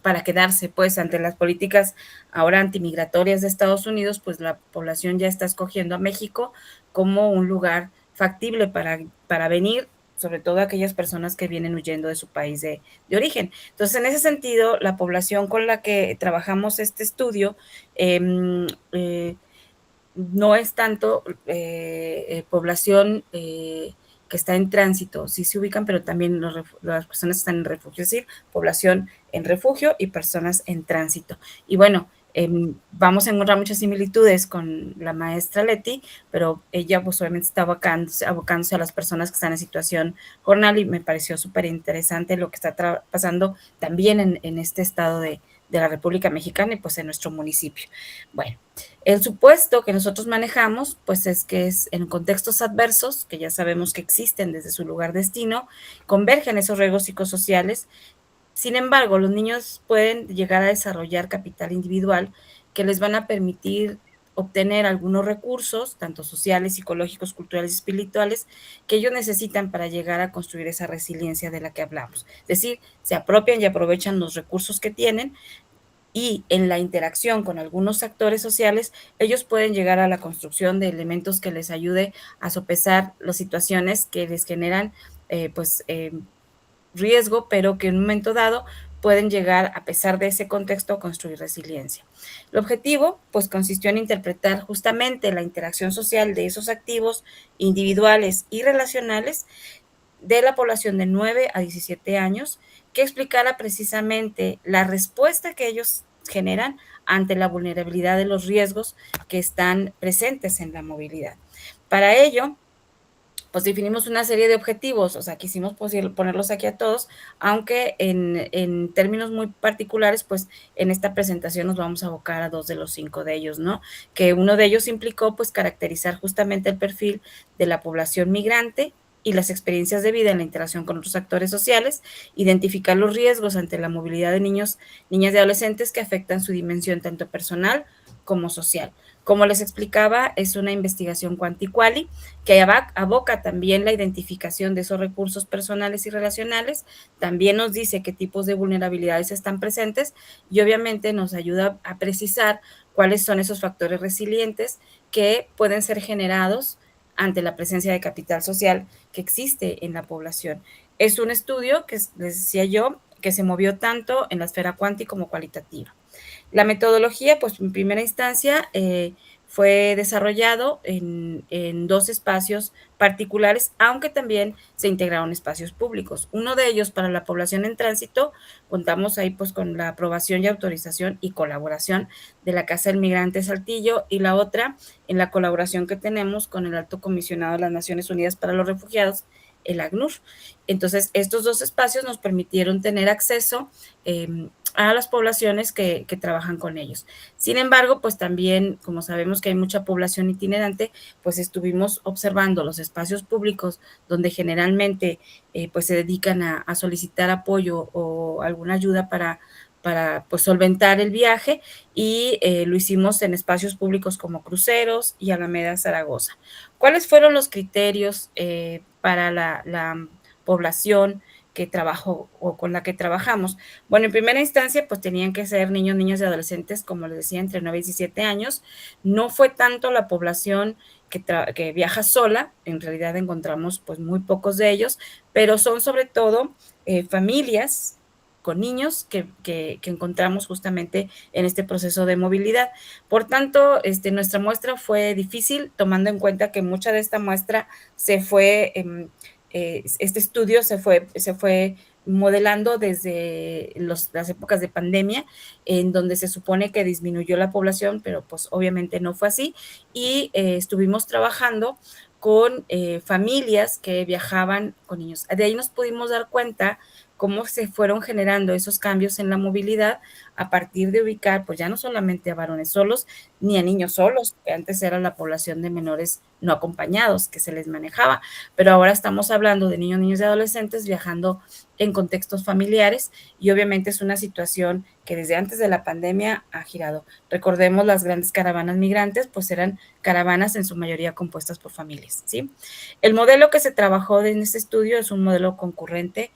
para quedarse, pues, ante las políticas ahora antimigratorias de Estados Unidos, pues la población ya está escogiendo a México como un lugar factible para venir, sobre todo aquellas personas que vienen huyendo de su país de origen. Entonces, en ese sentido, la población con la que trabajamos este estudio no es tanto población que está en tránsito, sí se ubican, pero también las personas están en refugio, es decir, población en refugio y personas en tránsito. Y bueno, vamos a encontrar muchas similitudes con la maestra Leti, pero ella pues obviamente está abocándose a las personas que están en situación jornal y me pareció súper interesante lo que está pasando también en este estado de la República Mexicana y pues en nuestro municipio. Bueno, el supuesto que nosotros manejamos, pues es que es en contextos adversos, que ya sabemos que existen desde su lugar destino, convergen esos riesgos psicosociales. Sin embargo, los niños pueden llegar a desarrollar capital individual que les van a permitir obtener algunos recursos, tanto sociales, psicológicos, culturales y espirituales, que ellos necesitan para llegar a construir esa resiliencia de la que hablamos. Es decir, se apropian y aprovechan los recursos que tienen y en la interacción con algunos actores sociales, ellos pueden llegar a la construcción de elementos que les ayude a sopesar las situaciones que les generan riesgo, pero que en un momento dado pueden llegar, a pesar de ese contexto, a construir resiliencia. El objetivo, pues, consistió en interpretar justamente la interacción social de esos activos individuales y relacionales de la población de 9 a 17 años, que explicara precisamente la respuesta que ellos generan ante la vulnerabilidad de los riesgos que están presentes en la movilidad. Para ello, pues definimos una serie de objetivos, o sea, quisimos ponerlos aquí a todos, aunque en términos muy particulares, pues en esta presentación nos vamos a abocar a 2 de los 5 de ellos, ¿no? Que uno de ellos implicó, pues, caracterizar justamente el perfil de la población migrante y las experiencias de vida en la interacción con otros actores sociales, identificar los riesgos ante la movilidad de niños, niñas y adolescentes que afectan su dimensión tanto personal como social. Como les explicaba, es una investigación quanti-quali que aboca también la identificación de esos recursos personales y relacionales, también nos dice qué tipos de vulnerabilidades están presentes y obviamente nos ayuda a precisar cuáles son esos factores resilientes que pueden ser generados ante la presencia de capital social que existe en la población. Es un estudio que, les decía yo, que se movió tanto en la esfera cuanti como cualitativa. La metodología, pues en primera instancia, fue desarrollado en 2 espacios particulares, aunque también se integraron espacios públicos. Uno de ellos para la población en tránsito, contamos ahí pues con la aprobación y autorización y colaboración de la Casa del Migrante Saltillo, y la otra en la colaboración que tenemos con el Alto Comisionado de las Naciones Unidas para los Refugiados, el ACNUR. Entonces, estos 2 espacios nos permitieron tener acceso a las poblaciones que trabajan con ellos. Sin embargo, pues también, como sabemos que hay mucha población itinerante, pues estuvimos observando los espacios públicos donde generalmente pues se dedican a solicitar apoyo o alguna ayuda para pues solventar el viaje, y lo hicimos en espacios públicos como Cruceros y Alameda Zaragoza. ¿Cuáles fueron los criterios para la población que trabajó o con la que trabajamos? Bueno, en primera instancia, pues tenían que ser niños, niñas y adolescentes, como les decía, entre 9 y 17 años. No fue tanto la población que viaja sola, en realidad encontramos pues muy pocos de ellos, pero son sobre todo familias con niños que encontramos justamente en este proceso de movilidad. Por tanto, nuestra muestra fue difícil, tomando en cuenta que mucha de esta muestra se fue, este estudio se fue modelando desde las épocas de pandemia, en donde se supone que disminuyó la población, pero pues obviamente no fue así, y estuvimos trabajando con familias que viajaban con niños. De ahí nos pudimos dar cuenta cómo se fueron generando esos cambios en la movilidad a partir de ubicar, pues ya no solamente a varones solos, ni a niños solos, que antes era la población de menores no acompañados que se les manejaba, pero ahora estamos hablando de niños, niños y adolescentes viajando en contextos familiares, y obviamente es una situación que desde antes de la pandemia ha girado. Recordemos, las grandes caravanas migrantes, pues eran caravanas en su mayoría compuestas por familias, ¿sí? El modelo que se trabajó en este estudio es un modelo concurrente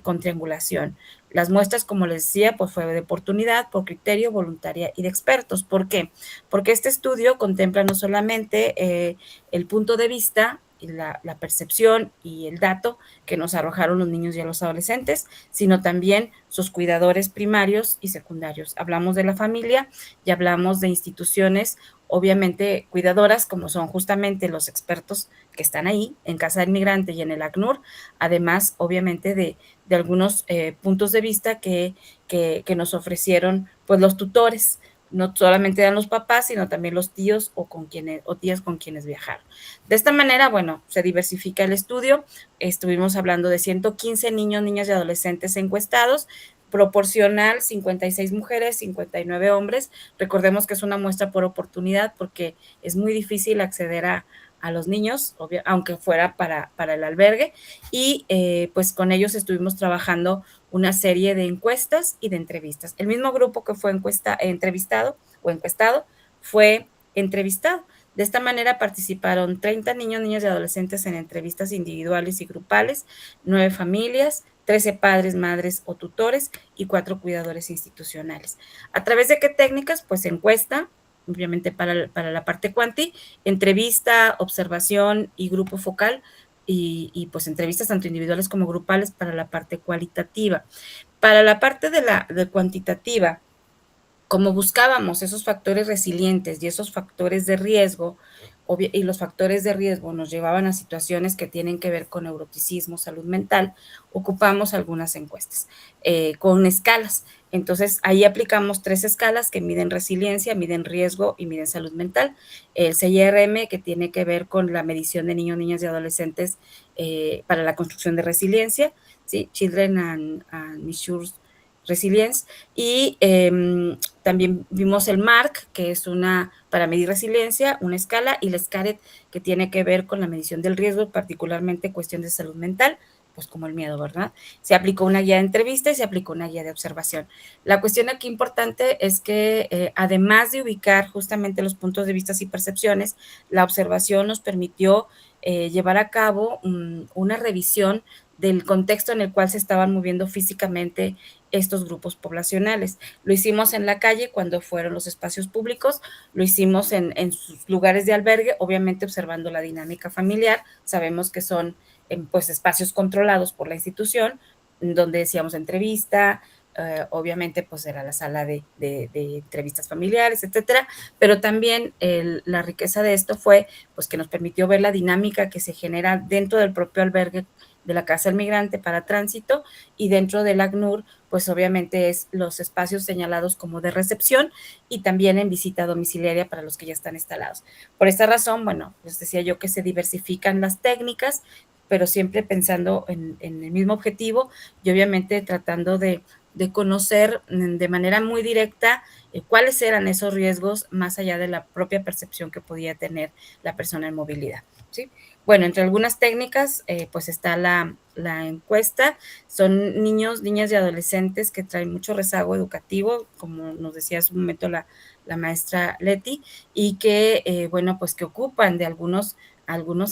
con triangulación. Las muestras, como les decía, pues fue de oportunidad, por criterio, voluntaria y de expertos. ¿Por qué? Porque este estudio contempla no solamente el punto de vista, la percepción y el dato que nos arrojaron los niños y los adolescentes, sino también sus cuidadores primarios y secundarios. Hablamos de la familia y hablamos de instituciones, obviamente cuidadoras, como son justamente los expertos que están ahí en Casa del Migrante y en el ACNUR, además obviamente de algunos puntos de vista que nos ofrecieron pues los tutores. No solamente eran los papás, sino también los tíos o tías con quienes viajaron. De esta manera, bueno, se diversifica el estudio. Estuvimos hablando de 115 niños, niñas y adolescentes encuestados, proporcional 56 mujeres, 59 hombres. Recordemos que es una muestra por oportunidad porque es muy difícil acceder a los niños, aunque fuera para el albergue, y pues con ellos estuvimos trabajando una serie de encuestas y de entrevistas. El mismo grupo que fue encuestado fue entrevistado. De esta manera participaron 30 niños, niñas y adolescentes en entrevistas individuales y grupales, 9 familias, 13 padres, madres o tutores y 4 cuidadores institucionales. ¿A través de qué técnicas? Pues encuesta, obviamente para la parte cuanti, entrevista, observación y grupo focal, y pues entrevistas tanto individuales como grupales para la parte cualitativa. Para la parte de cuantitativa, como buscábamos esos factores resilientes y esos factores de riesgo, y los factores de riesgo nos llevaban a situaciones que tienen que ver con neuroticismo, salud mental, ocupamos algunas encuestas con escalas. Entonces, ahí aplicamos 3 escalas que miden resiliencia, miden riesgo y miden salud mental. El CIRM, que tiene que ver con la medición de niños, niñas y adolescentes para la construcción de resiliencia, ¿sí? Children and Issues Resilience, y también vimos el MARC, que es para medir resiliencia, una escala, y la SCARET, que tiene que ver con la medición del riesgo, particularmente cuestiones de salud mental, pues como el miedo, ¿verdad? Se aplicó una guía de entrevista y se aplicó una guía de observación. La cuestión aquí importante es que además de ubicar justamente los puntos de vista y percepciones, la observación nos permitió llevar a cabo una revisión del contexto en el cual se estaban moviendo físicamente estos grupos poblacionales. Lo hicimos en la calle cuando fueron los espacios públicos, lo hicimos en sus lugares de albergue, obviamente observando la dinámica familiar. Sabemos que son pues espacios controlados por la institución, donde decíamos entrevista, obviamente pues era la sala de entrevistas familiares, etcétera, pero también la riqueza de esto fue pues que nos permitió ver la dinámica que se genera dentro del propio albergue de la Casa del Migrante para tránsito, y dentro del ACNUR pues obviamente es los espacios señalados como de recepción y también en visita domiciliaria para los que ya están instalados. Por esta razón, bueno, les decía yo que se diversifican las técnicas, pero siempre pensando en el mismo objetivo y obviamente tratando de conocer de manera muy directa cuáles eran esos riesgos más allá de la propia percepción que podía tener la persona en movilidad, ¿sí? Bueno, entre algunas técnicas, pues está la encuesta. Son niños, niñas y adolescentes que traen mucho rezago educativo, como nos decía hace un momento la maestra Leti, y que, bueno, pues que ocupan de algunos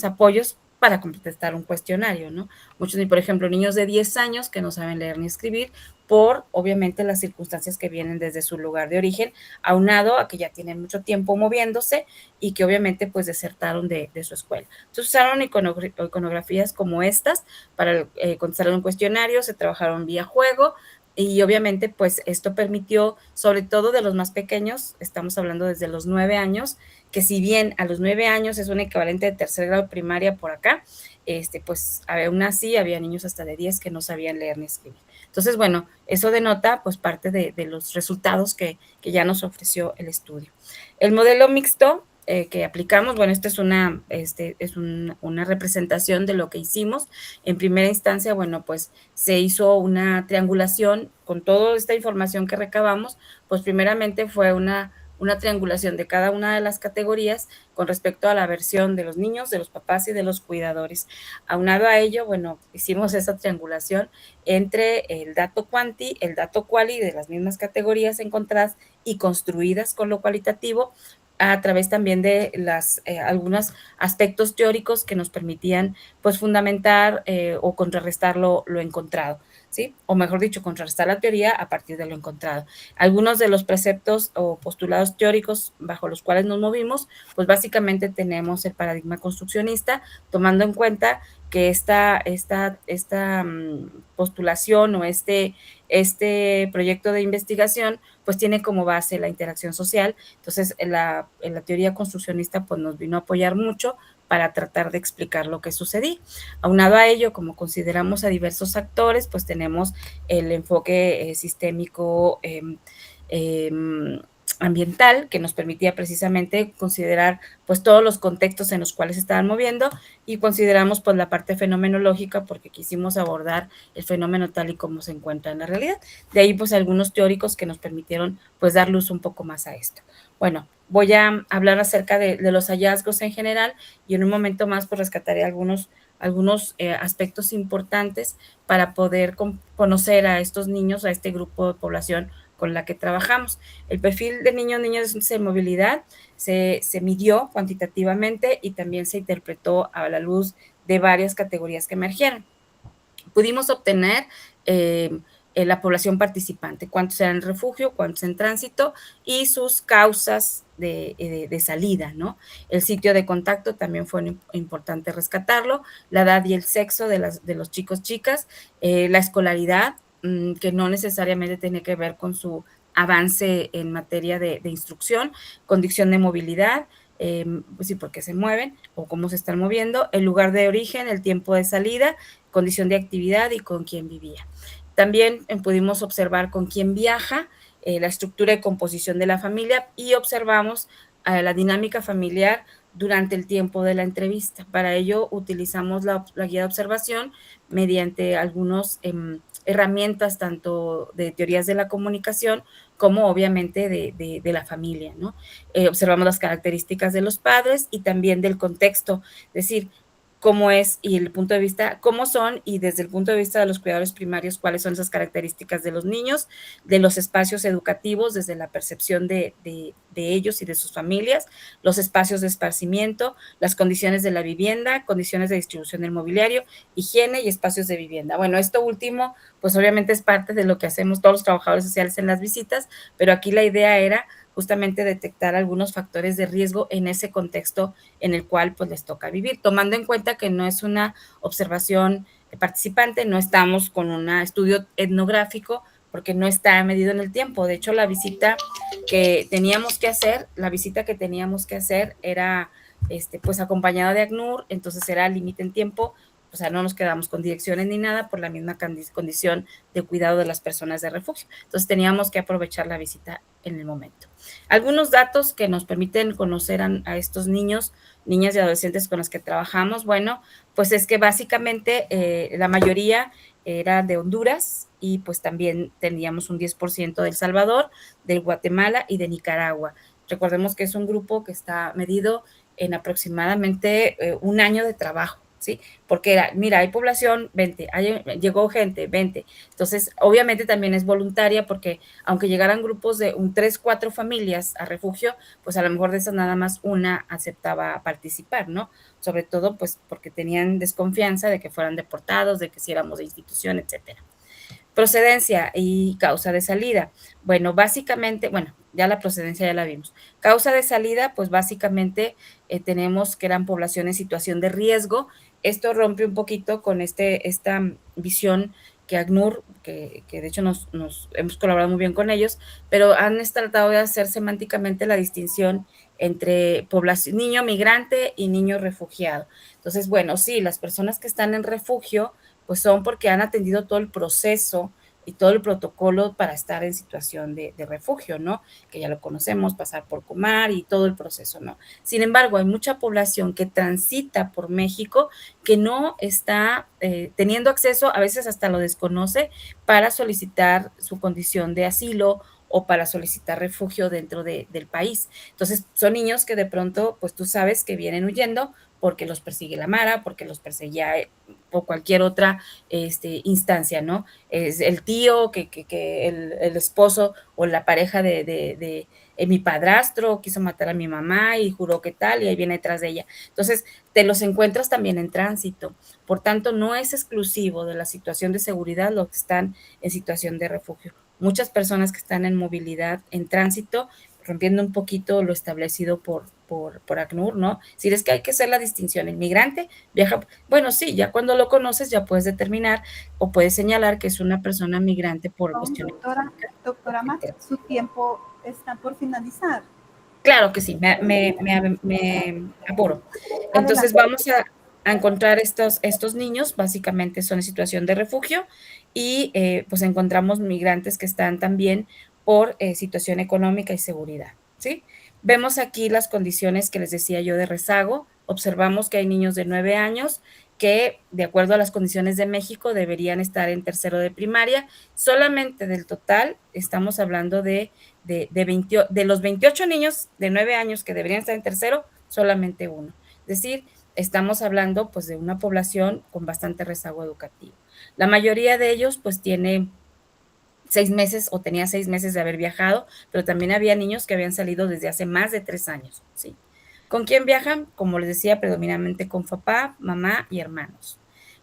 apoyos para contestar un cuestionario, ¿no? Muchos, por ejemplo, niños de 10 años que no saben leer ni escribir por, obviamente, las circunstancias que vienen desde su lugar de origen, aunado a que ya tienen mucho tiempo moviéndose y que obviamente pues desertaron de su escuela. Entonces usaron iconografías como estas para contestar un cuestionario, se trabajaron vía juego, y obviamente pues esto permitió, sobre todo de los más pequeños, estamos hablando desde los 9 años, que si bien a los 9 años es un equivalente de tercer grado primaria por acá, pues aún así había niños hasta de 10 que no sabían leer ni escribir. Entonces, bueno, eso denota pues parte de los resultados que ya nos ofreció el estudio. El modelo mixto que aplicamos, bueno, esta es una representación de lo que hicimos. En primera instancia, bueno, pues se hizo una triangulación con toda esta información que recabamos, pues primeramente fue una triangulación de cada una de las categorías con respecto a la versión de los niños, de los papás y de los cuidadores. Aunado a ello, bueno, hicimos esa triangulación entre el dato cuanti, el dato quali de las mismas categorías encontradas y construidas con lo cualitativo, a través también de algunos aspectos teóricos que nos permitían pues fundamentar o contrarrestar lo encontrado, ¿sí? O mejor dicho, contrarrestar la teoría a partir de lo encontrado. Algunos de los preceptos o postulados teóricos bajo los cuales nos movimos, pues básicamente tenemos el paradigma construccionista, tomando en cuenta que esta postulación o este proyecto de investigación pues tiene como base la interacción social. Entonces en la teoría construccionista pues nos vino a apoyar mucho para tratar de explicar lo que sucedía. Aunado a ello, como consideramos a diversos actores, pues tenemos el enfoque sistémico ambiental, que nos permitía precisamente considerar pues todos los contextos en los cuales se estaban moviendo, y consideramos pues la parte fenomenológica porque quisimos abordar el fenómeno tal y como se encuentra en la realidad. De ahí pues algunos teóricos que nos permitieron pues dar luz un poco más a esto. Bueno, voy a hablar acerca de los hallazgos en general y en un momento más pues rescataré algunos aspectos importantes para poder conocer a estos niños, a este grupo de población con la que trabajamos. El perfil de niños de movilidad se midió cuantitativamente y también se interpretó a la luz de varias categorías que emergieron. Pudimos obtener la población participante, cuántos eran en refugio, cuántos en tránsito y sus causas de salida, ¿no? El sitio de contacto también fue importante rescatarlo, la edad y el sexo de los chicos, chicas, la escolaridad, que no necesariamente tiene que ver con su avance en materia de instrucción, condición de movilidad, pues sí, porque se mueven o cómo se están moviendo, el lugar de origen, el tiempo de salida, condición de actividad y con quién vivía. También pudimos observar con quién viaja, la estructura y composición de la familia, y observamos la dinámica familiar durante el tiempo de la entrevista. Para ello utilizamos la guía de observación mediante algunas herramientas tanto de teorías de la comunicación como obviamente de la familia, ¿no? Observamos las características de los padres y también del contexto, es decir, cómo es y el punto de vista, cómo son y desde el punto de vista de los cuidadores primarios, cuáles son esas características de los niños, de los espacios educativos, desde la percepción de ellos y de sus familias, los espacios de esparcimiento, las condiciones de la vivienda, condiciones de distribución del mobiliario, higiene y espacios de vivienda. Bueno, esto último, pues obviamente es parte de lo que hacemos todos los trabajadores sociales en las visitas, pero aquí la idea era justamente detectar algunos factores de riesgo en ese contexto en el cual pues les toca vivir, tomando en cuenta que no es una observación participante, no estamos con un estudio etnográfico porque no está medido en el tiempo. De hecho, la visita que teníamos que hacer era pues acompañada de ACNUR, entonces era límite en tiempo, o sea, no nos quedamos con direcciones ni nada por la misma condición de cuidado de las personas de refugio. Entonces teníamos que aprovechar la visita en el momento. Algunos datos que nos permiten conocer a estos niños, niñas y adolescentes con los que trabajamos, bueno, pues es que básicamente la mayoría era de Honduras y pues también teníamos un 10% de El Salvador, de Guatemala y de Nicaragua. Recordemos que es un grupo que está medido en aproximadamente un año de trabajo, ¿sí? Porque era, mira, hay población, 20, llegó gente, 20. Entonces, obviamente también es voluntaria porque aunque llegaran grupos de 3, 4 familias a refugio, pues a lo mejor de esas nada más una aceptaba participar, ¿no? Sobre todo, pues porque tenían desconfianza de que fueran deportados, de que si éramos de institución, etcétera. Procedencia y causa de salida. Bueno, básicamente, ya la procedencia ya la vimos. Causa de salida, pues básicamente tenemos que eran población en situación de riesgo. Esto rompe un poquito con esta visión que ACNUR, que de hecho nos hemos colaborado muy bien con ellos, pero han tratado de hacer semánticamente la distinción entre población, niño migrante y niño refugiado. Entonces, bueno, sí, las personas que están en refugio, pues son porque han atendido todo el proceso y todo el protocolo para estar en situación de refugio, ¿no? Que ya lo conocemos, pasar por Comar y todo el proceso, ¿no? Sin embargo, hay mucha población que transita por México que no está teniendo acceso, a veces hasta lo desconoce, para solicitar su condición de asilo o para solicitar refugio dentro del país. Entonces, son niños que de pronto, pues tú sabes que vienen huyendo porque los persigue la Mara, porque los perseguía o cualquier otra instancia, ¿no? Es el tío, que el esposo o la pareja de mi padrastro quiso matar a mi mamá y juró que tal, y ahí viene detrás de ella. Entonces, te los encuentras también en tránsito. Por tanto, no es exclusivo de la situación de seguridad los que están en situación de refugio. Muchas personas que están en movilidad, en tránsito, rompiendo un poquito lo establecido por ACNUR, ¿no? Si es que hay que hacer la distinción, el migrante viaja, bueno, sí, ya cuando lo conoces ya puedes determinar o puedes señalar que es una persona migrante por cuestiones. Doctora Max, su tiempo está por finalizar. Claro que sí, me apuro. Entonces vamos a encontrar estos niños, básicamente son en situación de refugio y pues encontramos migrantes que están también por situación económica y seguridad, ¿sí? Vemos aquí las condiciones que les decía yo de rezago, observamos que hay niños de 9 años que, de acuerdo a las condiciones de México, deberían estar en tercero de primaria. Solamente del total estamos hablando de los 28 niños de 9 años que deberían estar en tercero, solamente uno. Es decir, estamos hablando pues de una población con bastante rezago educativo. La mayoría de ellos pues tiene 6 meses o tenía 6 meses de haber viajado, pero también había niños que habían salido desde hace más de 3 años, ¿sí? ¿Con quién viajan? Como les decía, predominantemente con papá, mamá y hermanos.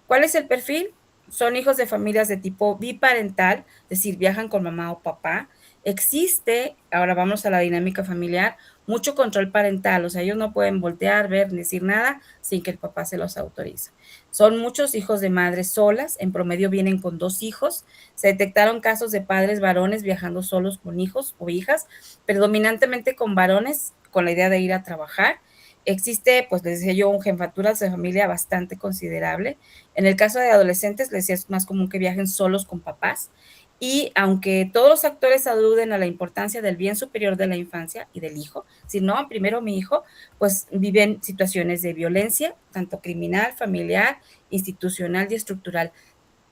¿Cuál es el perfil? Son hijos de familias de tipo biparental, es decir, viajan con mamá o papá. Existe, ahora vamos a la dinámica familiar, mucho control parental, o sea, ellos no pueden voltear, ver, ni decir nada sin que el papá se los autorice. Son muchos hijos de madres solas, en promedio vienen con 2 hijos. Se detectaron casos de padres varones viajando solos con hijos o hijas, predominantemente con varones, con la idea de ir a trabajar. Existe, pues les decía yo, un jefaturas de familia bastante considerable. En el caso de adolescentes, les decía, es más común que viajen solos con papás. Y aunque todos los actores aluden a la importancia del bien superior de la infancia y del hijo, si no, primero mi hijo, pues viven situaciones de violencia, tanto criminal, familiar, institucional y estructural,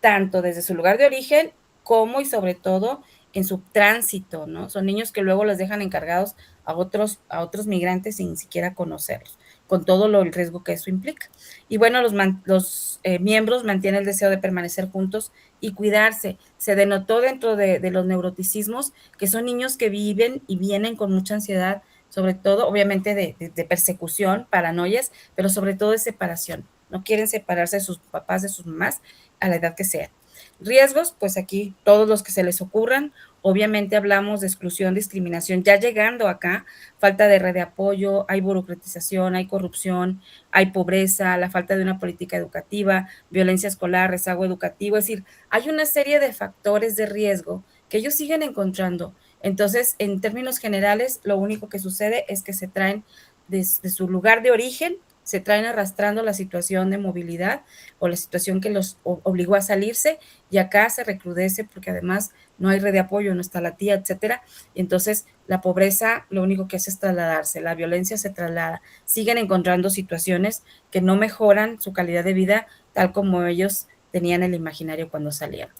tanto desde su lugar de origen como y sobre todo en su tránsito, ¿no? Son niños que luego los dejan encargados a otros migrantes sin siquiera conocerlos. con todo el riesgo que eso implica. Y bueno, los miembros mantienen el deseo de permanecer juntos y cuidarse. Se denotó dentro de los neuroticismos que son niños que viven y vienen con mucha ansiedad, sobre todo, obviamente, de persecución, paranoias, pero sobre todo de separación. No quieren separarse de sus papás, de sus mamás, a la edad que sea. Riesgos, pues aquí todos los que se les ocurran. Obviamente hablamos de exclusión, discriminación. Ya llegando acá, falta de red de apoyo, hay burocratización, hay corrupción, hay pobreza, la falta de una política educativa, violencia escolar, rezago educativo. Es decir, hay una serie de factores de riesgo que ellos siguen encontrando. Entonces, en términos generales, lo único que sucede es que se traen de su lugar de origen, se traen arrastrando la situación de movilidad o la situación que los obligó a salirse, y acá se recrudece porque además no hay red de apoyo, no está la tía, etcétera. Y entonces la pobreza lo único que hace es trasladarse, la violencia se traslada, siguen encontrando situaciones que no mejoran su calidad de vida tal como ellos tenían el imaginario cuando salieron.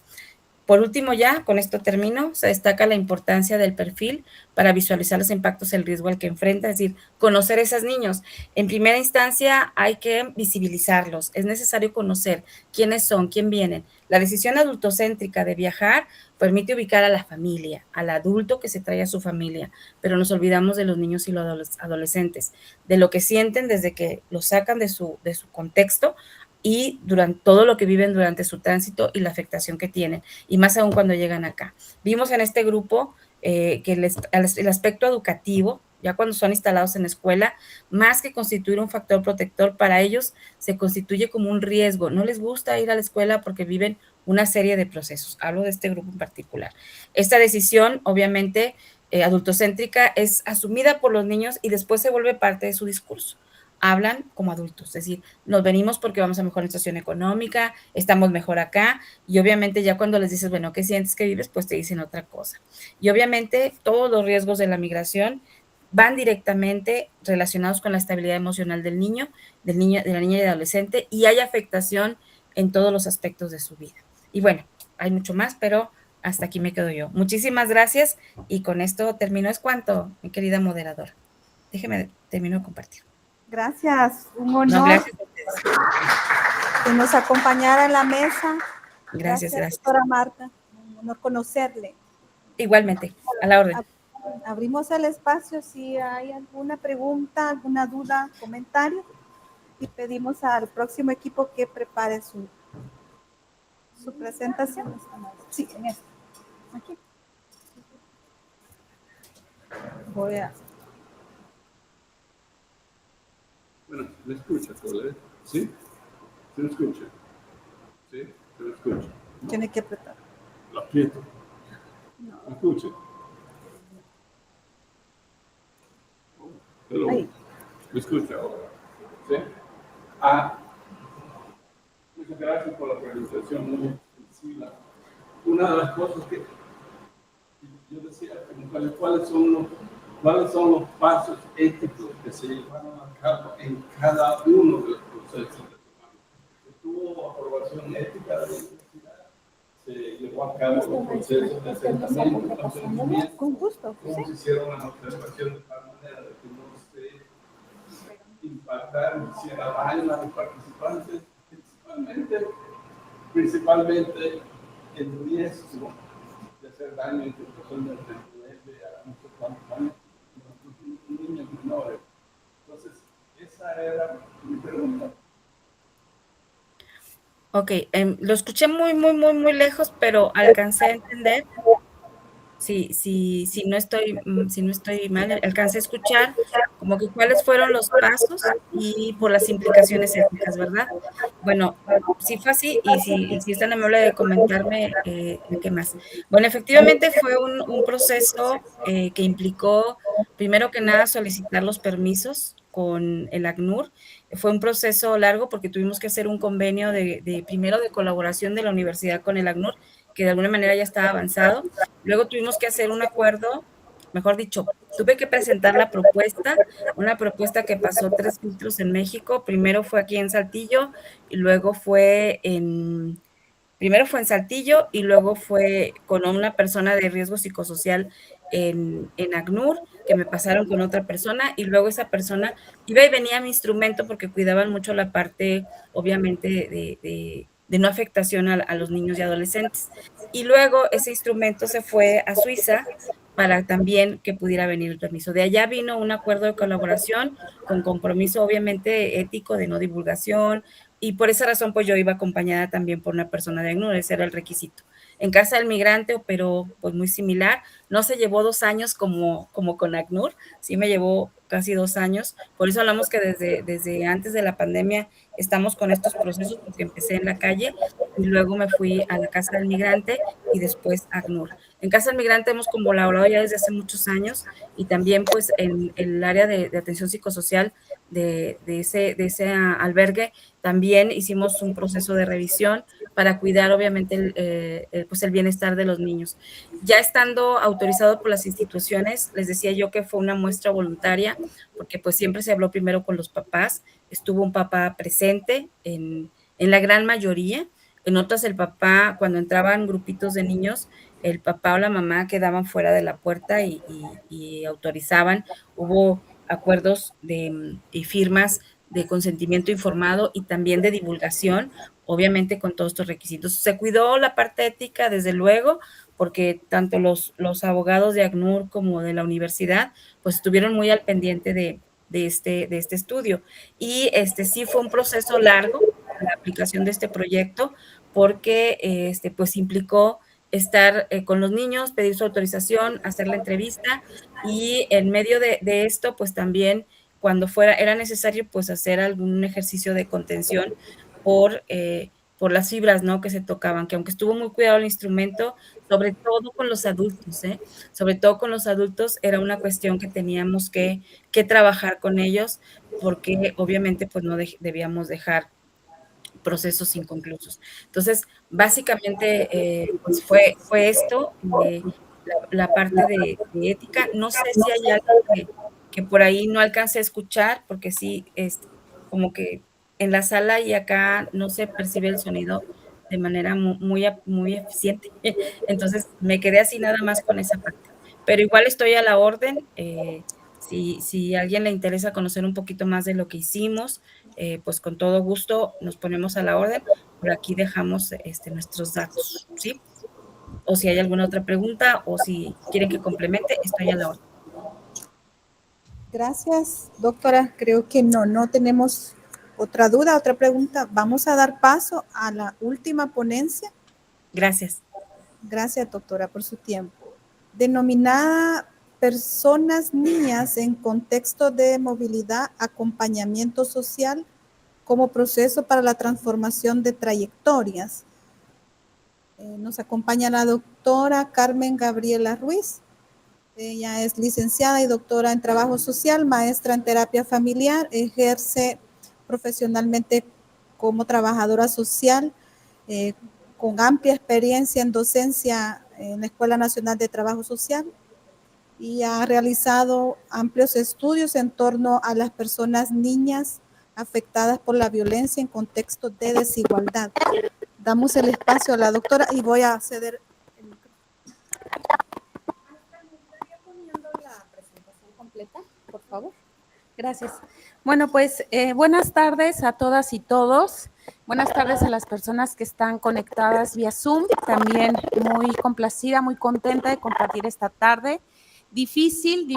Por último, ya, con esto termino, se destaca la importancia del perfil para visualizar los impactos, el riesgo al que enfrenta, es decir, conocer a esos niños. En primera instancia, hay que visibilizarlos, es necesario conocer quiénes son, quién vienen. La decisión adultocéntrica de viajar permite ubicar a la familia, al adulto que se trae a su familia, pero nos olvidamos de los niños y los adolescentes, de lo que sienten desde que los sacan de su contexto y durante todo lo que viven durante su tránsito y la afectación que tienen, y más aún cuando llegan acá. Vimos en este grupo que el aspecto educativo, ya cuando son instalados en la escuela, más que constituir un factor protector para ellos, se constituye como un riesgo. No les gusta ir a la escuela porque viven una serie de procesos. Hablo de este grupo en particular. Esta decisión, obviamente, adultocéntrica, es asumida por los niños y después se vuelve parte de su discurso. Hablan como adultos, es decir, nos venimos porque vamos a mejorar la situación económica, estamos mejor acá, y obviamente ya cuando les dices, bueno, ¿qué sientes que vives? Pues te dicen otra cosa. Y obviamente todos los riesgos de la migración van directamente relacionados con la estabilidad emocional del niño, de la niña y del adolescente, y hay afectación en todos los aspectos de su vida. Y bueno, hay mucho más, pero hasta aquí me quedo yo. Muchísimas gracias, y con esto termino. ¿Es cuanto, mi querida moderadora? Déjeme, termino de compartir. Gracias, un honor. No, gracias que nos acompañara en la mesa. Gracias. Doctora Marta, un honor conocerle. Igualmente, a la orden. Abrimos el espacio si hay alguna pregunta, alguna duda, comentario, y pedimos al próximo equipo que prepare su presentación. Sí, en esto. Aquí. Voy a... Bueno, ¿me escucha, Colette? ¿Sí? ¿Se me escucha? ¿Sí? ¿Se me escucha? ¿No? Tiene que apretar. Lo aprieto. No. ¿Me escucha? Hello. Ahí. ¿Me escucha ahora? ¿Sí? Muchas gracias por la presentación muy extensiva. Una de las cosas que yo decía, ¿cuáles son los pasos éticos que se llevaron a cabo en cada uno de los procesos? Tuvo aprobación ética de la universidad, se llevó a cabo los procesos de asentamiento, con gusto, cómo sí. se hicieron las observaciones de tal manera de que no se impactaron, hiciera daño a los participantes, principalmente el riesgo de hacer daño entre personas de 9 a no sé cuántos años, niños menores. Entonces, esa era mi pregunta. Ok, lo escuché muy lejos, pero alcancé a entender. Si no estoy mal, alcancé a escuchar como que cuáles fueron los pasos y por las implicaciones éticas, ¿verdad? Bueno, si fue así, y si es tan amable de comentarme qué más. Bueno, efectivamente fue un proceso que implicó, primero que nada, solicitar los permisos con el ACNUR. Fue un proceso largo porque tuvimos que hacer un convenio primero de colaboración de la universidad con el ACNUR, que de alguna manera ya estaba avanzado. Luego tuvimos que hacer un acuerdo, mejor dicho, tuve que presentar la propuesta, una propuesta que pasó 3 filtros en México. Primero fue aquí en Saltillo y luego fue en primero fue en Saltillo y luego fue con una persona de riesgo psicosocial en ACNUR, que me pasaron con otra persona, y luego esa persona iba y venía a mi instrumento porque cuidaban mucho la parte, obviamente, de no afectación a los niños y adolescentes. Y luego ese instrumento se fue a Suiza para también que pudiera venir el permiso. De allá vino un acuerdo de colaboración con compromiso, obviamente, ético de no divulgación, y por esa razón, pues yo iba acompañada también por una persona de ACNUR, ese era el requisito. En Casa del Migrante operó pues muy similar, no se llevó 2 años como con ACNUR, sí me llevó casi 2 años, por eso hablamos que desde antes de la pandemia estamos con estos procesos, porque empecé en la calle y luego me fui a la Casa del Migrante y después a ACNUR. En Casa del Migrante hemos colaborado ya desde hace muchos años y también pues en el área de atención psicosocial de ese albergue también hicimos un proceso de revisión para cuidar obviamente pues el bienestar de los niños. Ya estando autorizado por las instituciones, les decía yo que fue una muestra voluntaria, porque pues siempre se habló primero con los papás, estuvo un papá presente en la gran mayoría, en otras el papá, cuando entraban grupitos de niños, el papá o la mamá quedaban fuera de la puerta y autorizaban, hubo acuerdos y firmas de consentimiento informado y también de divulgación, obviamente con todos estos requisitos. Se cuidó la parte ética, desde luego, porque tanto los abogados de ACNUR como de la universidad, pues estuvieron muy al pendiente de este estudio. Y sí fue un proceso largo, la aplicación de este proyecto, porque pues implicó estar con los niños, pedir su autorización, hacer la entrevista y en medio de esto, pues también cuando era necesario, pues hacer algún ejercicio de contención por las fibras, ¿no? Que se tocaban, que aunque estuvo muy cuidado el instrumento, sobre todo con los adultos, sobre todo con los adultos, era una cuestión que teníamos que trabajar con ellos, porque obviamente pues no debíamos dejar procesos inconclusos. Entonces, básicamente, pues fue esto, la parte de ética. No sé si hay algo que por ahí no alcancé a escuchar, porque sí, como que en la sala y acá no se percibe el sonido de manera muy eficiente. Entonces, me quedé así nada más con esa parte. Pero igual estoy a la orden. Si a alguien le interesa conocer un poquito más de lo que hicimos, pues con todo gusto nos ponemos a la orden. Por aquí dejamos nuestros datos, ¿sí? O si hay alguna otra pregunta o si quieren que complemente, estoy a la orden. Gracias, doctora. Creo que no tenemos otra duda, otra pregunta. Vamos a dar paso a la última ponencia. Gracias. Gracias, doctora, por su tiempo. Denominada Personas Niñas en Contexto de Movilidad, Acompañamiento Social como Proceso para la Transformación de Trayectorias. Nos acompaña la doctora Carmen Gabriela Ruiz. Ella es licenciada y doctora en Trabajo Social, maestra en Terapia Familiar, ejerce profesionalmente como trabajadora social, con amplia experiencia en docencia en la Escuela Nacional de Trabajo Social y ha realizado amplios estudios en torno a las personas niñas afectadas por la violencia en contextos de desigualdad. Damos el espacio a la doctora y voy a ceder el micrófono. La presentación completa, por favor. Gracias. Bueno, pues buenas tardes a todas y todos. Buenas tardes a las personas que están conectadas vía Zoom. También muy complacida, muy contenta de compartir esta tarde. Difícil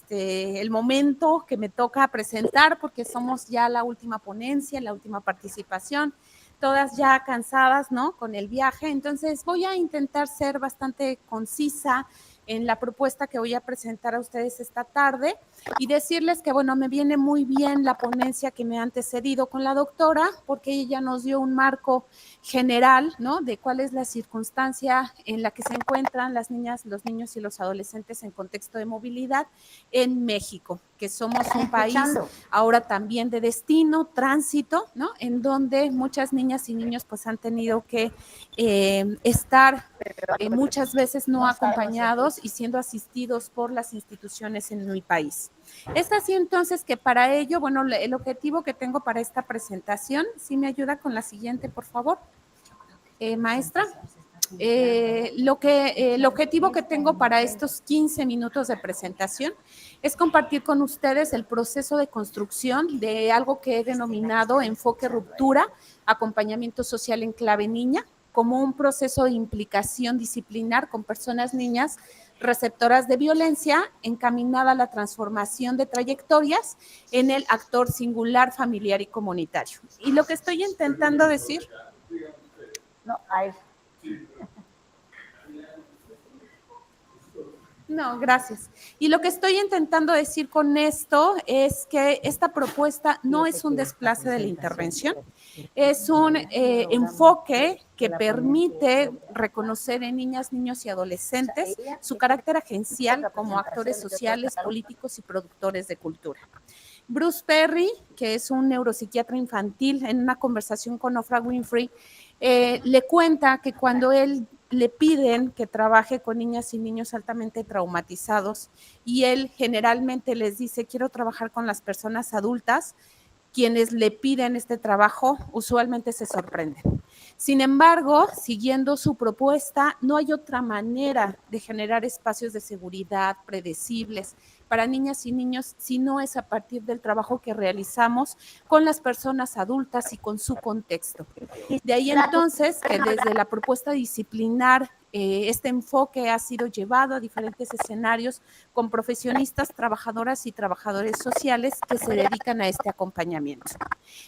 el momento que me toca presentar porque somos ya la última ponencia, la última participación, todas ya cansadas, ¿no? Con el viaje. Entonces voy a intentar ser bastante concisa en la propuesta que voy a presentar a ustedes esta tarde y decirles que, bueno, me viene muy bien la ponencia que me ha antecedido con la doctora, porque ella nos dio un marco general, ¿no? De cuál es la circunstancia en la que se encuentran las niñas, los niños y los adolescentes en contexto de movilidad en México, que somos un país ahora también de destino, tránsito, ¿no? En donde muchas niñas y niños pues han tenido que estar muchas veces no acompañados y siendo asistidos por las instituciones en mi país. Es así entonces que para ello, bueno, el objetivo que tengo para esta presentación, ¿sí me ayuda con la siguiente, por favor? maestra. El objetivo que tengo para estos 15 minutos de presentación es compartir con ustedes el proceso de construcción de algo que he denominado enfoque ruptura, acompañamiento social en clave niña, como un proceso de implicación disciplinar con personas niñas receptoras de violencia encaminada a la transformación de trayectorias en el actor singular, familiar y comunitario. Y lo que estoy intentando decir... No, hay... No, gracias. Y lo que estoy intentando decir con esto es que esta propuesta no es un desplace de la intervención, es un enfoque que permite reconocer en niñas, niños y adolescentes su carácter agencial como actores sociales, políticos y productores de cultura. Bruce Perry, que es un neuropsiquiatra infantil, en una conversación con Oprah Winfrey, le cuenta que cuando él le piden que trabaje con niñas y niños altamente traumatizados y él generalmente les dice, quiero trabajar con las personas adultas, quienes le piden este trabajo usualmente se sorprenden. Sin embargo, siguiendo su propuesta, no hay otra manera de generar espacios de seguridad predecibles para niñas y niños si no es a partir del trabajo que realizamos con las personas adultas y con su contexto. De ahí entonces que desde la propuesta disciplinar este enfoque ha sido llevado a diferentes escenarios con profesionistas, trabajadoras y trabajadores sociales que se dedican a este acompañamiento.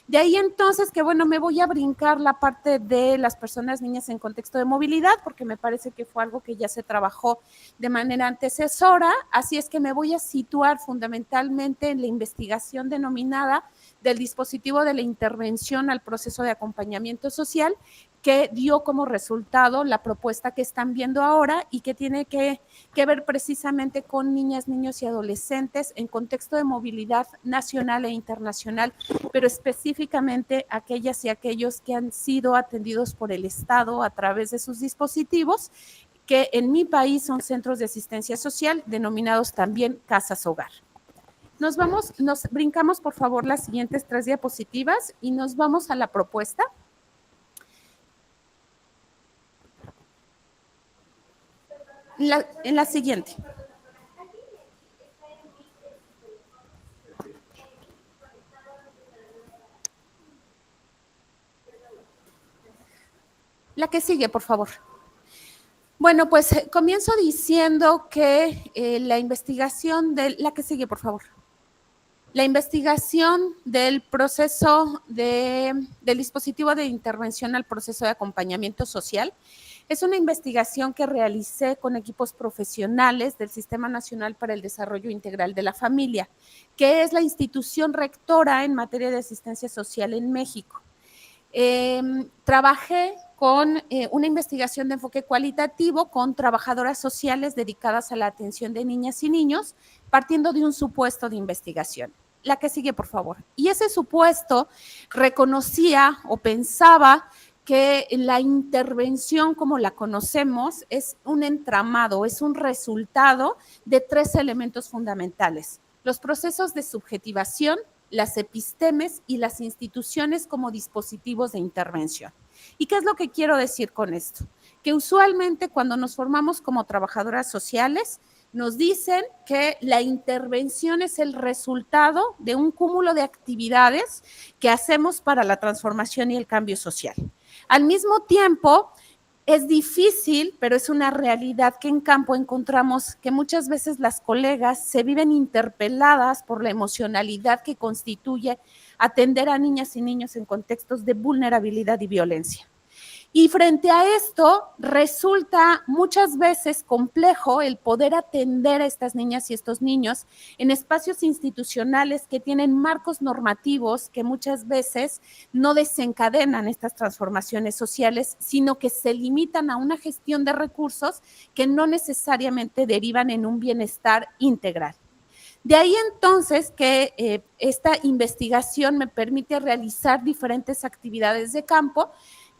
De ahí entonces que, bueno, me voy a brincar la parte de las personas niñas en contexto de movilidad, porque me parece que fue algo que ya se trabajó de manera antecesora, así es que me voy a situar fundamentalmente en la investigación denominada del dispositivo de la intervención al proceso de acompañamiento social, que dio como resultado la propuesta que están viendo ahora y que tiene que ver precisamente con niñas, niños y adolescentes en contexto de movilidad nacional e internacional, pero específicamente aquellas y aquellos que han sido atendidos por el Estado a través de sus dispositivos, que en mi país son centros de asistencia social, denominados también casas hogar. Nos brincamos por favor las siguientes 3 diapositivas y nos vamos a la propuesta. En la siguiente. La que sigue, por favor. Bueno, pues comienzo diciendo que la investigación la que sigue, por favor. La investigación del proceso del dispositivo de intervención al proceso de acompañamiento social es una investigación que realicé con equipos profesionales del Sistema Nacional para el Desarrollo Integral de la Familia, que es la institución rectora en materia de asistencia social en México. Trabajé con una investigación de enfoque cualitativo con trabajadoras sociales dedicadas a la atención de niñas y niños, partiendo de un supuesto de investigación. La que sigue, por favor. Y ese supuesto reconocía o pensaba que la intervención como la conocemos es un entramado, es un resultado de 3 elementos fundamentales: los procesos de subjetivación, las epistemes y las instituciones como dispositivos de intervención. ¿Y qué es lo que quiero decir con esto? Que usualmente cuando nos formamos como trabajadoras sociales, nos dicen que la intervención es el resultado de un cúmulo de actividades que hacemos para la transformación y el cambio social. Al mismo tiempo, es difícil, pero es una realidad que en campo encontramos que muchas veces las colegas se viven interpeladas por la emocionalidad que constituye atender a niñas y niños en contextos de vulnerabilidad y violencia. Y frente a esto, resulta muchas veces complejo el poder atender a estas niñas y estos niños en espacios institucionales que tienen marcos normativos que muchas veces no desencadenan estas transformaciones sociales, sino que se limitan a una gestión de recursos que no necesariamente derivan en un bienestar integral. De ahí entonces que esta investigación me permite realizar diferentes actividades de campo,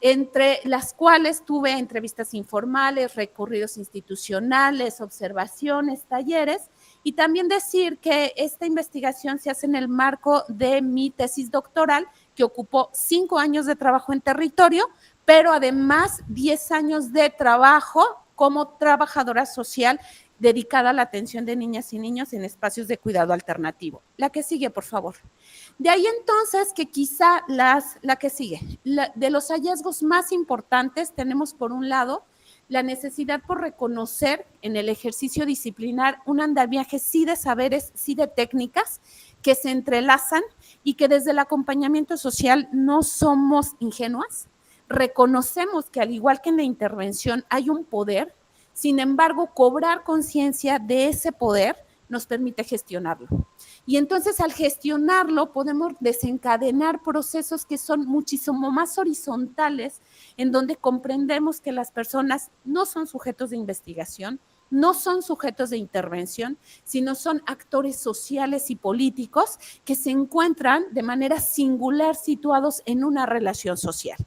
entre las cuales tuve entrevistas informales, recorridos institucionales, observaciones, talleres, y también decir que esta investigación se hace en el marco de mi tesis doctoral, que ocupó 5 años de trabajo en territorio, pero además 10 años de trabajo como trabajadora social dedicada a la atención de niñas y niños en espacios de cuidado alternativo. La que sigue, por favor. De ahí entonces que quizá la que sigue, de los hallazgos más importantes tenemos por un lado la necesidad por reconocer en el ejercicio disciplinar un andamiaje sí de saberes, sí de técnicas que se entrelazan y que desde el acompañamiento social no somos ingenuas. Reconocemos que al igual que en la intervención hay un poder, sin embargo, cobrar conciencia de ese poder nos permite gestionarlo. Y entonces al gestionarlo podemos desencadenar procesos que son muchísimo más horizontales, en donde comprendemos que las personas no son sujetos de investigación, no son sujetos de intervención, sino son actores sociales y políticos que se encuentran de manera singular situados en una relación social.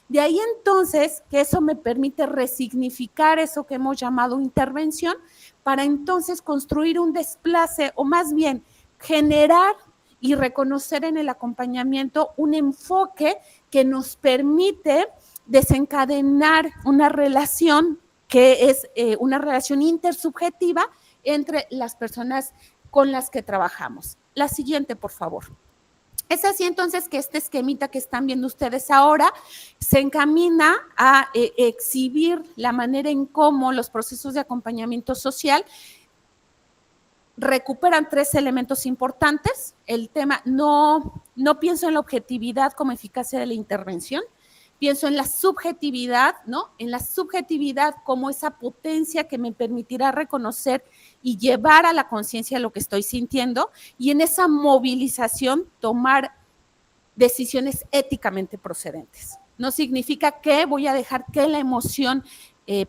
De ahí entonces que eso me permite resignificar eso que hemos llamado intervención para entonces construir un desplace o más bien generar y reconocer en el acompañamiento un enfoque que nos permite desencadenar una relación que es una relación intersubjetiva entre las personas con las que trabajamos. La siguiente, por favor. Es así entonces que este esquemita que están viendo ustedes ahora se encamina a exhibir la manera en cómo los procesos de acompañamiento social recuperan 3 elementos importantes. El tema, no pienso en la objetividad como eficacia de la intervención, pienso en la subjetividad, ¿no? En la subjetividad como esa potencia que me permitirá reconocer y llevar a la conciencia lo que estoy sintiendo, y en esa movilización tomar decisiones éticamente procedentes. No significa que voy a dejar que la emoción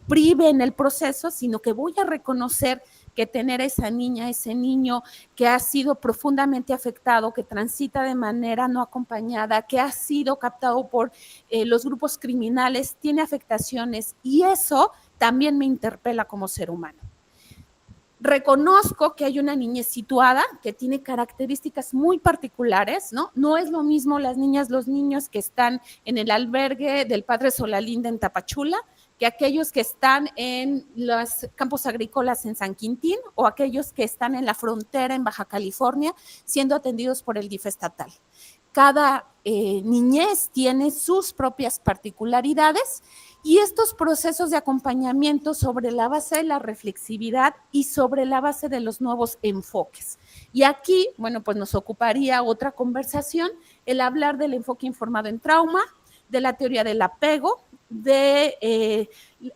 prive en el proceso, sino que voy a reconocer que tener a esa niña, ese niño que ha sido profundamente afectado, que transita de manera no acompañada, que ha sido captado por los grupos criminales, tiene afectaciones, y eso también me interpela como ser humano. Reconozco que hay una niñez situada que tiene características muy particulares, ¿no? No es lo mismo las niñas, los niños que están en el albergue del Padre Solalinda en Tapachula que aquellos que están en los campos agrícolas en San Quintín o aquellos que están en la frontera en Baja California siendo atendidos por el DIF estatal. Cada niñez tiene sus propias particularidades y estos procesos de acompañamiento sobre la base de la reflexividad y sobre la base de los nuevos enfoques. Y aquí, bueno, pues nos ocuparía otra conversación, el hablar del enfoque informado en trauma, de la teoría del apego, de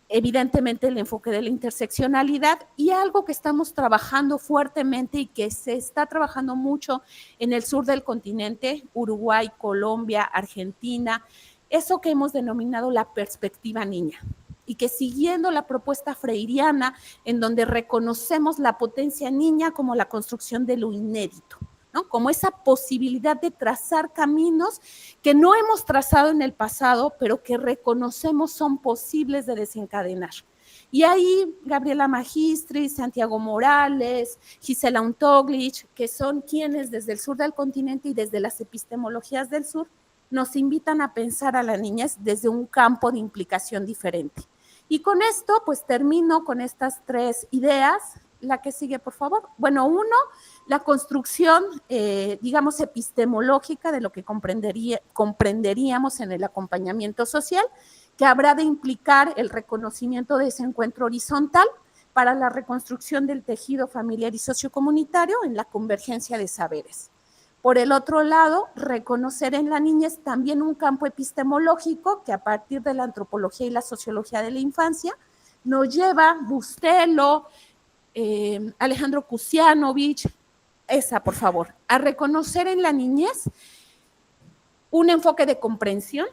evidentemente el enfoque de la interseccionalidad y algo que estamos trabajando fuertemente y que se está trabajando mucho en el sur del continente, Uruguay, Colombia, Argentina, eso que hemos denominado la perspectiva niña y que siguiendo la propuesta freiriana en donde reconocemos la potencia niña como la construcción de lo inédito, ¿no? Como esa posibilidad de trazar caminos que no hemos trazado en el pasado, pero que reconocemos son posibles de desencadenar. Y ahí Gabriela Magistris, Santiago Morales, Gisela Untoglich, que son quienes desde el sur del continente y desde las epistemologías del sur nos invitan a pensar a la niñez desde un campo de implicación diferente. Y con esto, pues termino con estas 3 ideas. La que sigue, por favor. Bueno, 1, la construcción, digamos, epistemológica de lo que comprenderíamos en el acompañamiento social, que habrá de implicar el reconocimiento de ese encuentro horizontal para la reconstrucción del tejido familiar y sociocomunitario en la convergencia de saberes. Por el otro lado, reconocer en la niñez también un campo epistemológico que a partir de la antropología y la sociología de la infancia nos lleva Bustelo, Alejandro Kusianovich, esa por favor, a reconocer en la niñez un enfoque de comprensión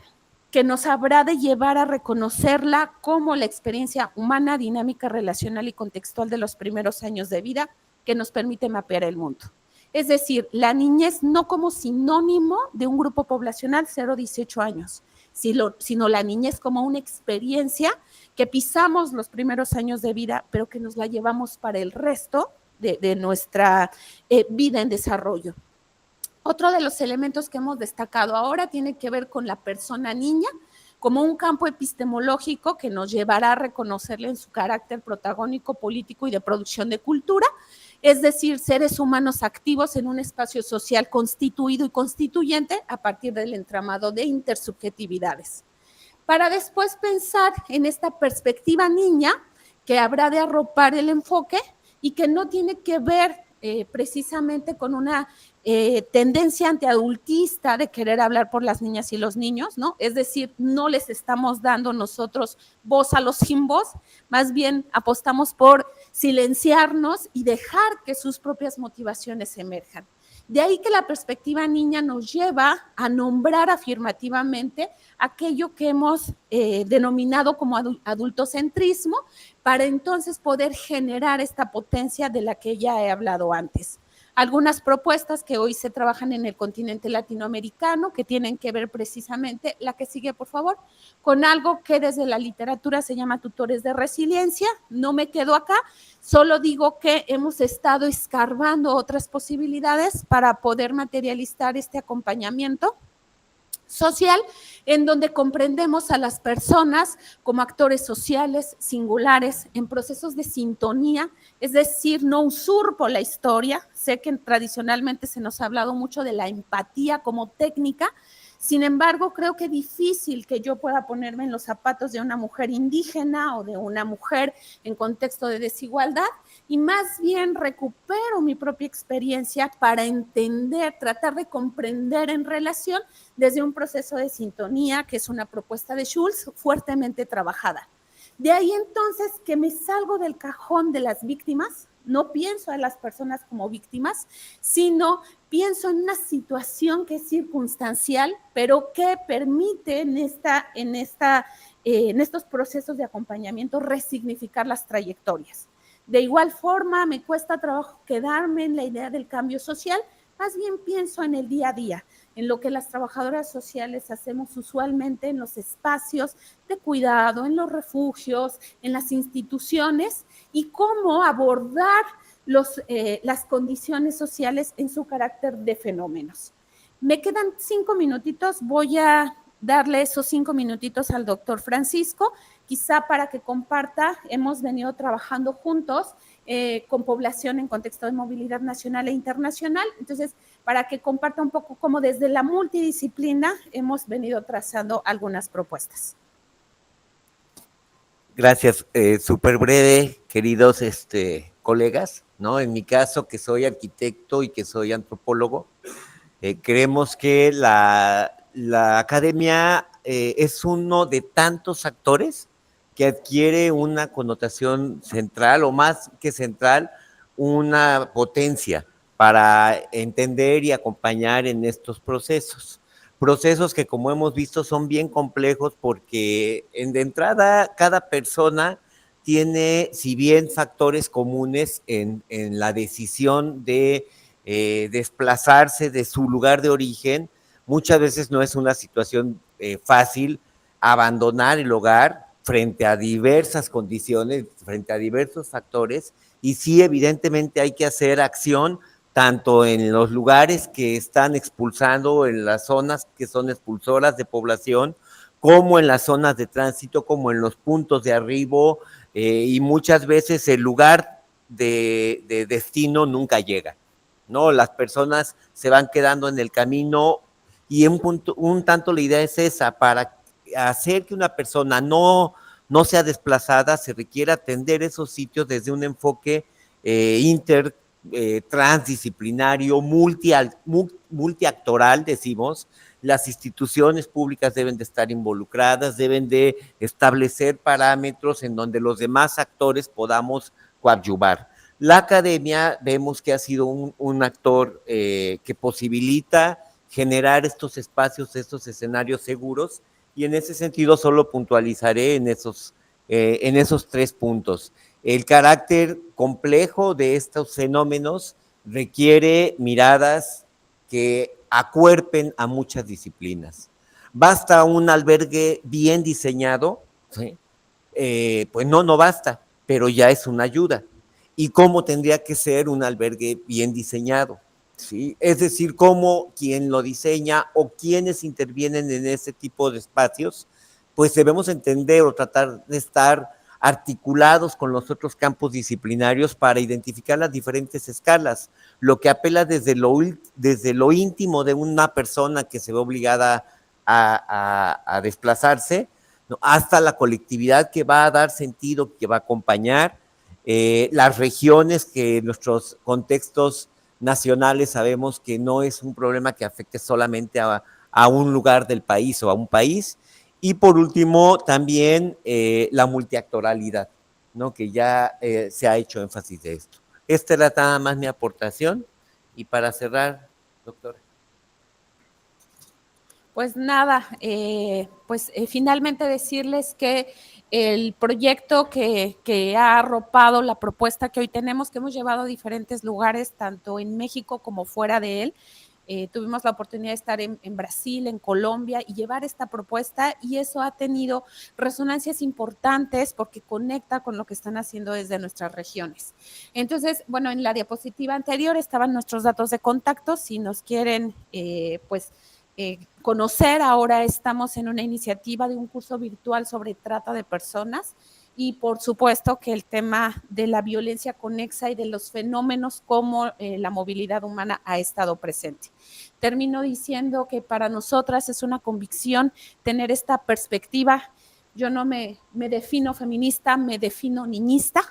que nos habrá de llevar a reconocerla como la experiencia humana, dinámica, relacional y contextual de los primeros años de vida que nos permite mapear el mundo. Es decir, la niñez no como sinónimo de un grupo poblacional 0-18 años, sino la niñez como una experiencia que pisamos los primeros años de vida, pero que nos la llevamos para el resto de nuestra vida en desarrollo. Otro de los elementos que hemos destacado ahora tiene que ver con la persona niña como un campo epistemológico que nos llevará a reconocerle en su carácter protagónico, político y de producción de cultura, es decir, seres humanos activos en un espacio social constituido y constituyente a partir del entramado de intersubjetividades. Para después pensar en esta perspectiva niña que habrá de arropar el enfoque y que no tiene que ver precisamente con una tendencia antiadultista de querer hablar por las niñas y los niños, ¿no? Es decir, no les estamos dando nosotros voz a los sin voz, más bien apostamos por silenciarnos y dejar que sus propias motivaciones emerjan. De ahí que la perspectiva niña nos lleva a nombrar afirmativamente aquello que hemos denominado como adultocentrismo, para entonces poder generar esta potencia de la que ya he hablado antes. Algunas propuestas que hoy se trabajan en el continente latinoamericano que tienen que ver precisamente, la que sigue por favor, con algo que desde la literatura se llama tutores de resiliencia. No me quedo acá, solo digo que hemos estado escarbando otras posibilidades para poder materializar este acompañamiento social, en donde comprendemos a las personas como actores sociales singulares en procesos de sintonía, es decir, no usurpo la historia. Sé que tradicionalmente se nos ha hablado mucho de la empatía como técnica, sin embargo, creo que es difícil que yo pueda ponerme en los zapatos de una mujer indígena o de una mujer en contexto de desigualdad, y más bien recupero mi propia experiencia para entender, tratar de comprender en relación desde un proceso de sintonía, que es una propuesta de Schulz fuertemente trabajada. De ahí entonces que me salgo del cajón de las víctimas, no pienso a las personas como víctimas, sino pienso en una situación que es circunstancial, pero que permite en estos procesos de acompañamiento resignificar las trayectorias. De igual forma, me cuesta trabajo quedarme en la idea del cambio social, más bien pienso en el día a día, en lo que las trabajadoras sociales hacemos usualmente en los espacios de cuidado, en los refugios, en las instituciones, y cómo abordar las condiciones sociales en su carácter de fenómenos. Me quedan 5 minutitos, voy a darle esos 5 minutitos al doctor Francisco, quizá para que comparta. Hemos venido trabajando juntos con población en contexto de movilidad nacional e internacional, entonces para que comparta un poco cómo desde la multidisciplina hemos venido trazando algunas propuestas. Gracias, súper breve, queridos colegas, ¿no? En mi caso, que soy arquitecto y que soy antropólogo, creemos que la academia es uno de tantos actores que adquiere una connotación central, o más que central, una potencia para entender y acompañar en estos procesos. Procesos que, como hemos visto, son bien complejos porque de entrada cada persona tiene, si bien factores comunes en la decisión de desplazarse de su lugar de origen, muchas veces no es una situación fácil abandonar el hogar frente a diversas condiciones, frente a diversos factores, y sí, evidentemente hay que hacer acción tanto en los lugares que están expulsando, en las zonas que son expulsoras de población, como en las zonas de tránsito, como en los puntos de arribo, y muchas veces el lugar de destino nunca llega, ¿no? Las personas se van quedando en el camino, y un tanto la idea es esa: para hacer que una persona no sea desplazada, se requiere atender esos sitios desde un enfoque transdisciplinario, multiactoral, decimos. Las instituciones públicas deben de estar involucradas, deben de establecer parámetros en donde los demás actores podamos coadyuvar. La academia vemos que ha sido un actor que posibilita generar estos espacios, estos escenarios seguros, y en ese sentido solo puntualizaré en esos 3 puntos. El carácter complejo de estos fenómenos requiere miradas que acuerpen a muchas disciplinas. ¿Basta un albergue bien diseñado? ¿Sí? Pues no basta, pero ya es una ayuda. ¿Y cómo tendría que ser un albergue bien diseñado? ¿Sí? Es decir, cómo quien lo diseña o quienes intervienen en ese tipo de espacios pues debemos entender o tratar de estar articulados con los otros campos disciplinarios para identificar las diferentes escalas, lo que apela desde lo íntimo de una persona que se ve obligada a desplazarse, ¿no?, hasta la colectividad que va a dar sentido, que va a acompañar, las regiones, que en nuestros contextos nacionales sabemos que no es un problema que afecte solamente a un lugar del país o a un país. Y por último, también la multiactoralidad, ¿no?, que ya se ha hecho énfasis de esto. Esta era nada más mi aportación. Y para cerrar, doctora. Pues nada, finalmente decirles que el proyecto que ha arropado la propuesta que hoy tenemos, que hemos llevado a diferentes lugares, tanto en México como fuera de él, tuvimos la oportunidad de estar en Brasil, en Colombia, y llevar esta propuesta, y eso ha tenido resonancias importantes porque conecta con lo que están haciendo desde nuestras regiones. Entonces, bueno, en la diapositiva anterior estaban nuestros datos de contacto. Si nos quieren, conocer, ahora estamos en una iniciativa de un curso virtual sobre trata de personas, y por supuesto que el tema de la violencia conexa y de los fenómenos como la movilidad humana ha estado presente. Termino diciendo que para nosotras es una convicción tener esta perspectiva. Yo no me defino feminista, me defino niñista,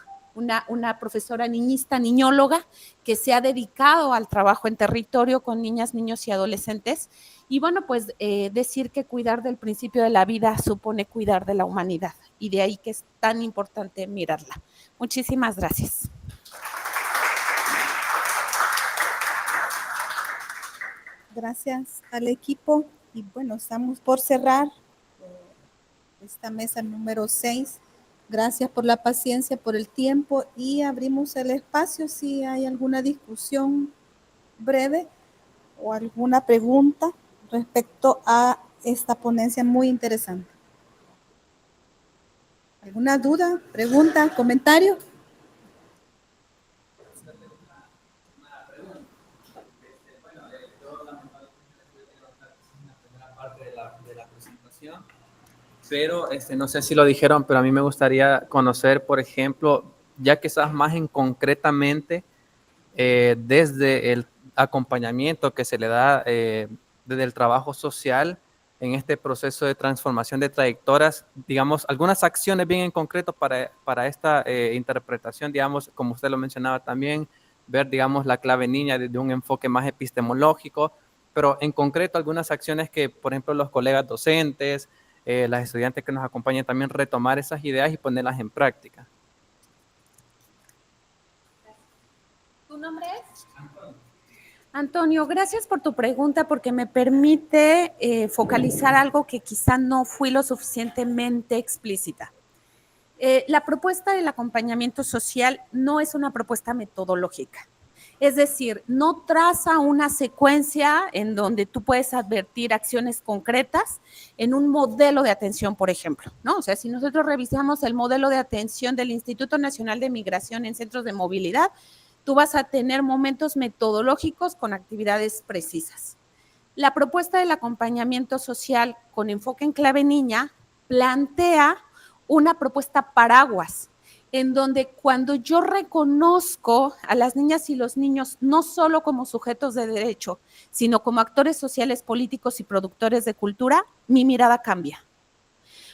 una profesora niñista, niñóloga, que se ha dedicado al trabajo en territorio con niñas, niños y adolescentes. Y bueno, pues decir que cuidar del principio de la vida supone cuidar de la humanidad, y de ahí que es tan importante mirarla. Muchísimas gracias. Gracias al equipo. Y bueno, estamos por cerrar esta mesa número 6. Gracias por la paciencia, por el tiempo, y abrimos el espacio si hay alguna discusión breve o alguna pregunta respecto a esta ponencia muy interesante. ¿Alguna duda, pregunta, comentario? Pero no sé si lo dijeron, pero a mí me gustaría conocer, por ejemplo, ya quizás más en concretamente, desde el acompañamiento que se le da desde el trabajo social en este proceso de transformación de trayectorias, digamos, algunas acciones bien en concreto para esta interpretación, digamos, como usted lo mencionaba también, ver, digamos, la clave niña desde un enfoque más epistemológico, pero en concreto algunas acciones que, por ejemplo, los colegas docentes, las estudiantes que nos acompañan, también retomar esas ideas y ponerlas en práctica. ¿Tu nombre es? Antonio, gracias por tu pregunta, porque me permite focalizar algo que quizá no fui lo suficientemente explícita. La propuesta del acompañamiento social no es una propuesta metodológica. Es decir, no traza una secuencia en donde tú puedes advertir acciones concretas en un modelo de atención, por ejemplo, ¿no? O sea, si nosotros revisamos el modelo de atención del Instituto Nacional de Migración en centros de movilidad, tú vas a tener momentos metodológicos con actividades precisas. La propuesta del acompañamiento social con enfoque en clave niña plantea una propuesta paraguas, en donde cuando yo reconozco a las niñas y los niños no solo como sujetos de derecho, sino como actores sociales, políticos y productores de cultura, mi mirada cambia.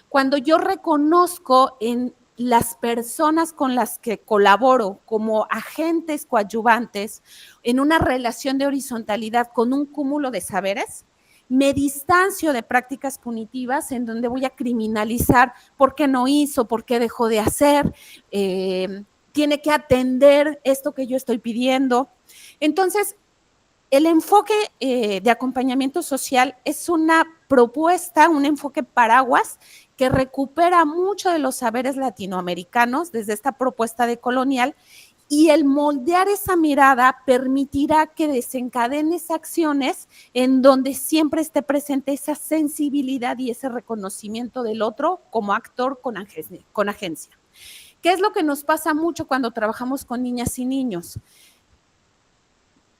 Cuando yo reconozco en las personas con las que colaboro como agentes coadyuvantes en una relación de horizontalidad con un cúmulo de saberes, me distancio de prácticas punitivas en donde voy a criminalizar por qué no hizo, por qué dejó de hacer, tiene que atender esto que yo estoy pidiendo. Entonces, el enfoque de acompañamiento social es una propuesta, un enfoque paraguas que recupera mucho de los saberes latinoamericanos desde esta propuesta decolonial, y el moldear esa mirada permitirá que desencadenes acciones en donde siempre esté presente esa sensibilidad y ese reconocimiento del otro como actor con agencia. ¿Qué es lo que nos pasa mucho cuando trabajamos con niñas y niños?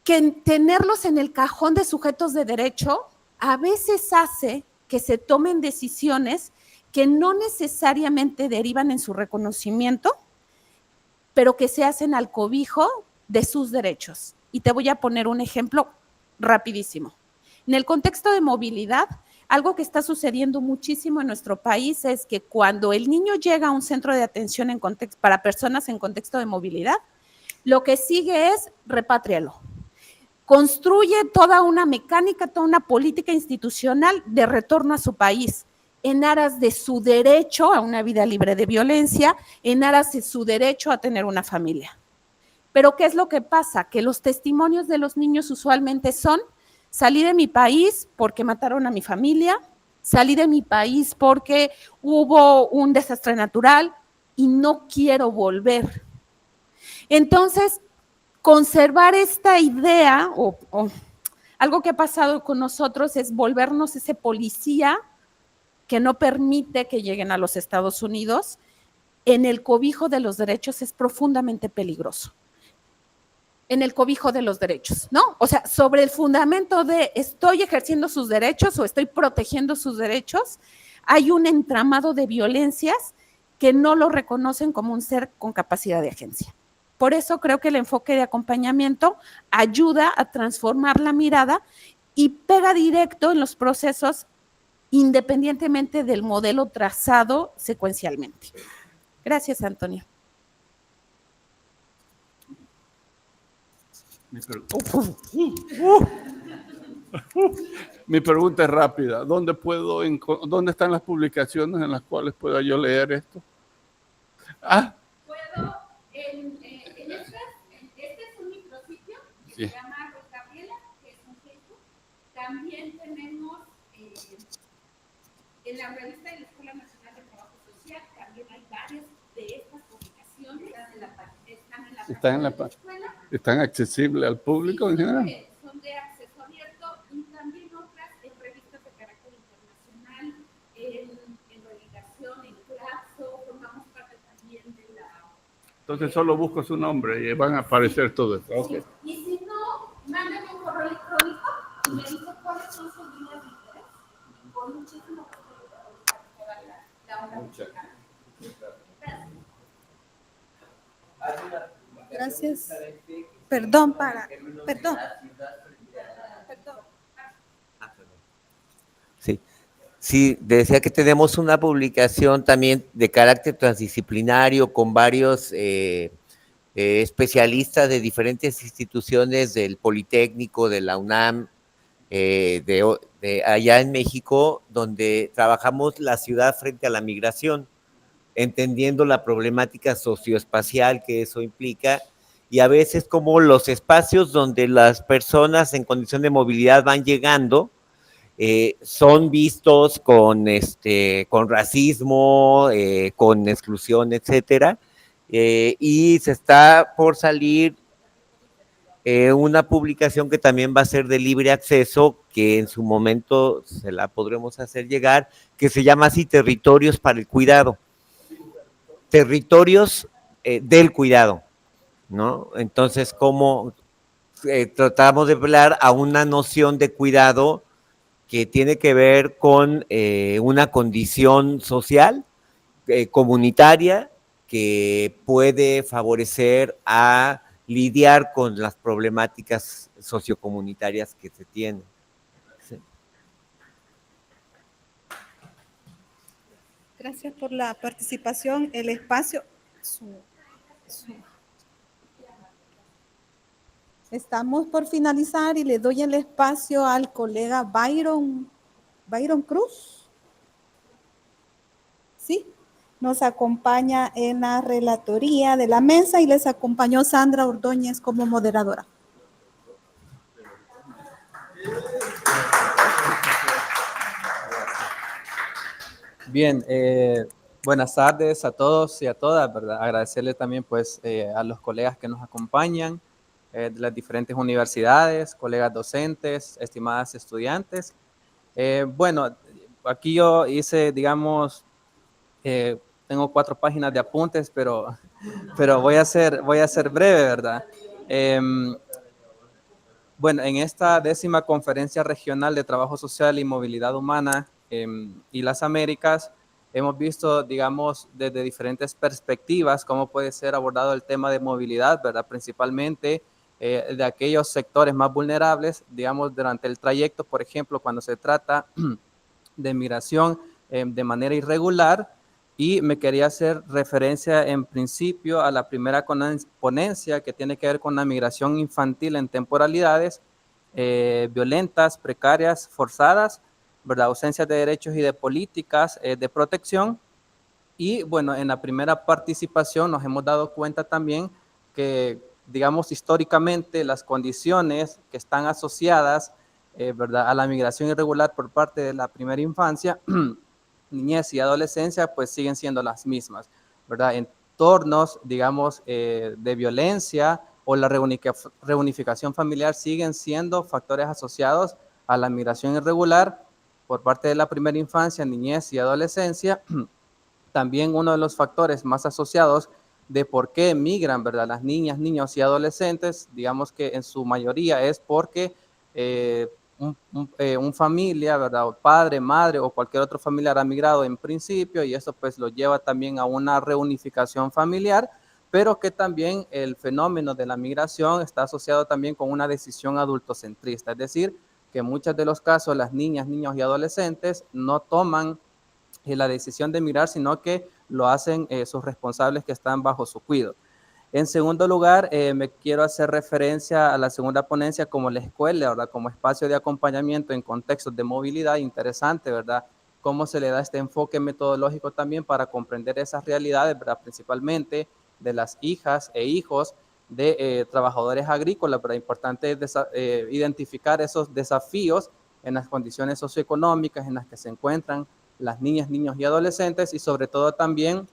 Que tenerlos en el cajón de sujetos de derecho a veces hace que se tomen decisiones que no necesariamente derivan en su reconocimiento, pero que se hacen al cobijo de sus derechos. Y te voy a poner un ejemplo rapidísimo. En el contexto de movilidad, algo que está sucediendo muchísimo en nuestro país es que cuando el niño llega a un centro de atención para personas en contexto de movilidad, lo que sigue es repátrialo. Construye toda una mecánica, toda una política institucional de retorno a su país, en aras de su derecho a una vida libre de violencia, en aras de su derecho a tener una familia. Pero ¿qué es lo que pasa? Que los testimonios de los niños usualmente son: salí de mi país porque mataron a mi familia, salí de mi país porque hubo un desastre natural y no quiero volver. Entonces, conservar esta idea o algo que ha pasado con nosotros es volvernos ese policía que no permite que lleguen a los Estados Unidos en el cobijo de los derechos es profundamente peligroso. En el cobijo de los derechos, ¿no? O sea, sobre el fundamento de estoy ejerciendo sus derechos o estoy protegiendo sus derechos, hay un entramado de violencias que no lo reconocen como un ser con capacidad de agencia. Por eso creo que el enfoque de acompañamiento ayuda a transformar la mirada y pega directo en los procesos independientemente del modelo trazado secuencialmente. Gracias, Antonio. Mi pregunta es rápida. ¿Dónde están las publicaciones en las cuales pueda yo leer esto? Puedo, este es un micrositio que se llama Ruth Gabriela, que es un Facebook. También tenemos en la revista de la Escuela Nacional de Trabajo Social, también hay varias de estas publicaciones. Están en la escuela. ¿Están accesibles al público en general? Son de acceso abierto y también otras en revistas de carácter internacional, en Relegación, en Claxo, formamos parte también de la... Entonces solo busco su nombre y van a aparecer todo esto. Okay. Sí. Y si no, mándenme un correo electrónico y me dicen cuáles son sus líneas de interés. Y con muchísimo gusto para la obra mexicana. Gracias. Perdón. Sí, decía que tenemos una publicación también de carácter transdisciplinario con varios especialistas de diferentes instituciones del Politécnico, de la UNAM, de allá en México, donde trabajamos la ciudad frente a la migración, entendiendo la problemática socioespacial que eso implica, y a veces como los espacios donde las personas en condición de movilidad van llegando son vistos con racismo, con exclusión, etcétera, y se está por salir una publicación que también va a ser de libre acceso, que en su momento se la podremos hacer llegar, que se llama así Territorios para el Cuidado. Territorios del cuidado, ¿no? Entonces, ¿cómo tratamos de hablar a una noción de cuidado que tiene que ver con una condición social, comunitaria, que puede favorecer a lidiar con las problemáticas sociocomunitarias que se tienen? Sí. Gracias por la participación. El espacio. Estamos por finalizar y le doy el espacio al colega Byron Cruz. Sí, nos acompaña en la relatoría de la mesa y les acompañó Sandra Ordóñez como moderadora. Bien, buenas tardes a todos y a todas, ¿verdad? Agradecerles también pues a los colegas que nos acompañan de las diferentes universidades, colegas docentes, estimadas estudiantes. Bueno, aquí yo hice, digamos, tengo 4 páginas de apuntes, pero voy a ser breve, ¿verdad? Bueno, en esta 10ª Conferencia Regional de Trabajo Social y Movilidad Humana y las Américas, hemos visto, digamos, desde diferentes perspectivas cómo puede ser abordado el tema de movilidad, ¿verdad? Principalmente de aquellos sectores más vulnerables, digamos, durante el trayecto, por ejemplo, cuando se trata de migración de manera irregular. Y me quería hacer referencia en principio a la primera ponencia que tiene que ver con la migración infantil en temporalidades violentas, precarias, forzadas, ¿verdad? Ausencia de derechos y de políticas de protección. Y bueno, en la primera participación nos hemos dado cuenta también que, digamos, históricamente las condiciones que están asociadas ¿verdad? A la migración irregular por parte de la primera infancia, niñez y adolescencia, pues siguen siendo las mismas, ¿verdad? Entornos, digamos, de violencia o la reunificación familiar siguen siendo factores asociados a la migración irregular por parte de la primera infancia, niñez y adolescencia. También uno de los factores más asociados de por qué emigran, ¿verdad? Las niñas, niños y adolescentes, digamos que en su mayoría es porque un familia, ¿verdad? O padre, madre o cualquier otro familiar ha migrado en principio y eso pues lo lleva también a una reunificación familiar, pero que también el fenómeno de la migración está asociado también con una decisión adultocentrista, es decir, que en muchos de los casos las niñas, niños y adolescentes no toman la decisión de migrar, sino que lo hacen sus responsables que están bajo su cuidado. En segundo lugar, me quiero hacer referencia a la segunda ponencia como la escuela, ¿verdad? Como espacio de acompañamiento en contextos de movilidad. Interesante, ¿verdad? Cómo se le da este enfoque metodológico también para comprender esas realidades, ¿verdad? Principalmente de las hijas e hijos de trabajadores agrícolas, ¿verdad? Importante identificar esos desafíos en las condiciones socioeconómicas en las que se encuentran las niñas, niños y adolescentes, y sobre todo también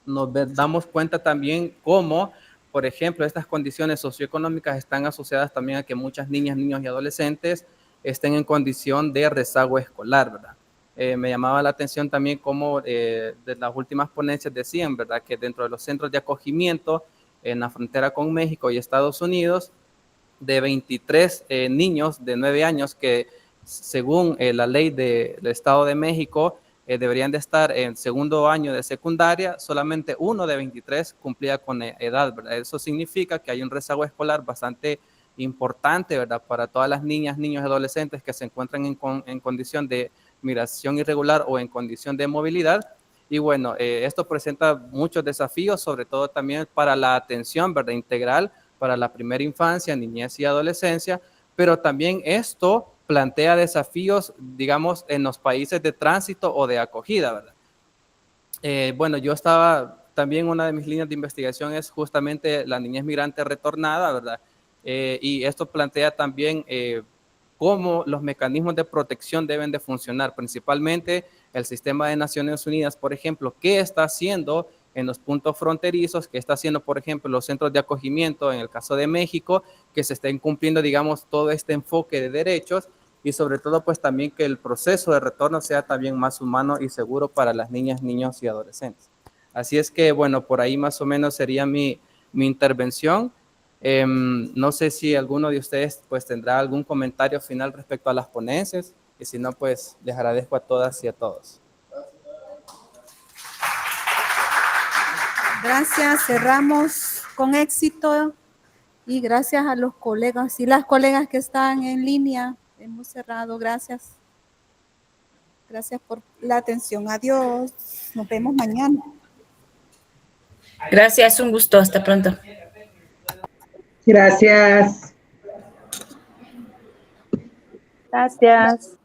nos damos cuenta también cómo, por ejemplo, estas condiciones socioeconómicas están asociadas también a que muchas niñas, niños y adolescentes estén en condición de rezago escolar, ¿verdad? Me llamaba la atención también cómo de las últimas ponencias decían, ¿verdad? Que dentro de los centros de acogimiento en la frontera con México y Estados Unidos, de 23 niños de 9 años que según la ley del Estado de México deberían de estar en segundo año de secundaria, solamente uno de 23 cumplía con edad, ¿verdad? Eso significa que hay un rezago escolar bastante importante, ¿verdad? Para todas las niñas, niños y adolescentes que se encuentran en condición de migración irregular o en condición de movilidad. Y bueno, esto presenta muchos desafíos, sobre todo también para la atención, ¿verdad? Integral para la primera infancia, niñez y adolescencia, pero también esto plantea desafíos, digamos, en los países de tránsito o de acogida, ¿verdad? Bueno, yo estaba, también una de mis líneas de investigación es justamente la niñez migrante retornada, ¿verdad? Y esto plantea también cómo los mecanismos de protección deben de funcionar, principalmente el sistema de Naciones Unidas, por ejemplo, qué está haciendo en los puntos fronterizos, que está haciendo, por ejemplo, los centros de acogimiento, en el caso de México, que se estén cumpliendo, digamos, todo este enfoque de derechos y sobre todo, pues también que el proceso de retorno sea también más humano y seguro para las niñas, niños y adolescentes. Así es que, bueno, por ahí más o menos sería mi intervención. No sé si alguno de ustedes pues tendrá algún comentario final respecto a las ponencias y si no, pues les agradezco a todas y a todos. Gracias, cerramos con éxito y gracias a los colegas y las colegas que están en línea. Hemos cerrado, gracias. Gracias por la atención. Adiós. Nos vemos mañana. Gracias, un gusto. Hasta pronto. Gracias. Gracias.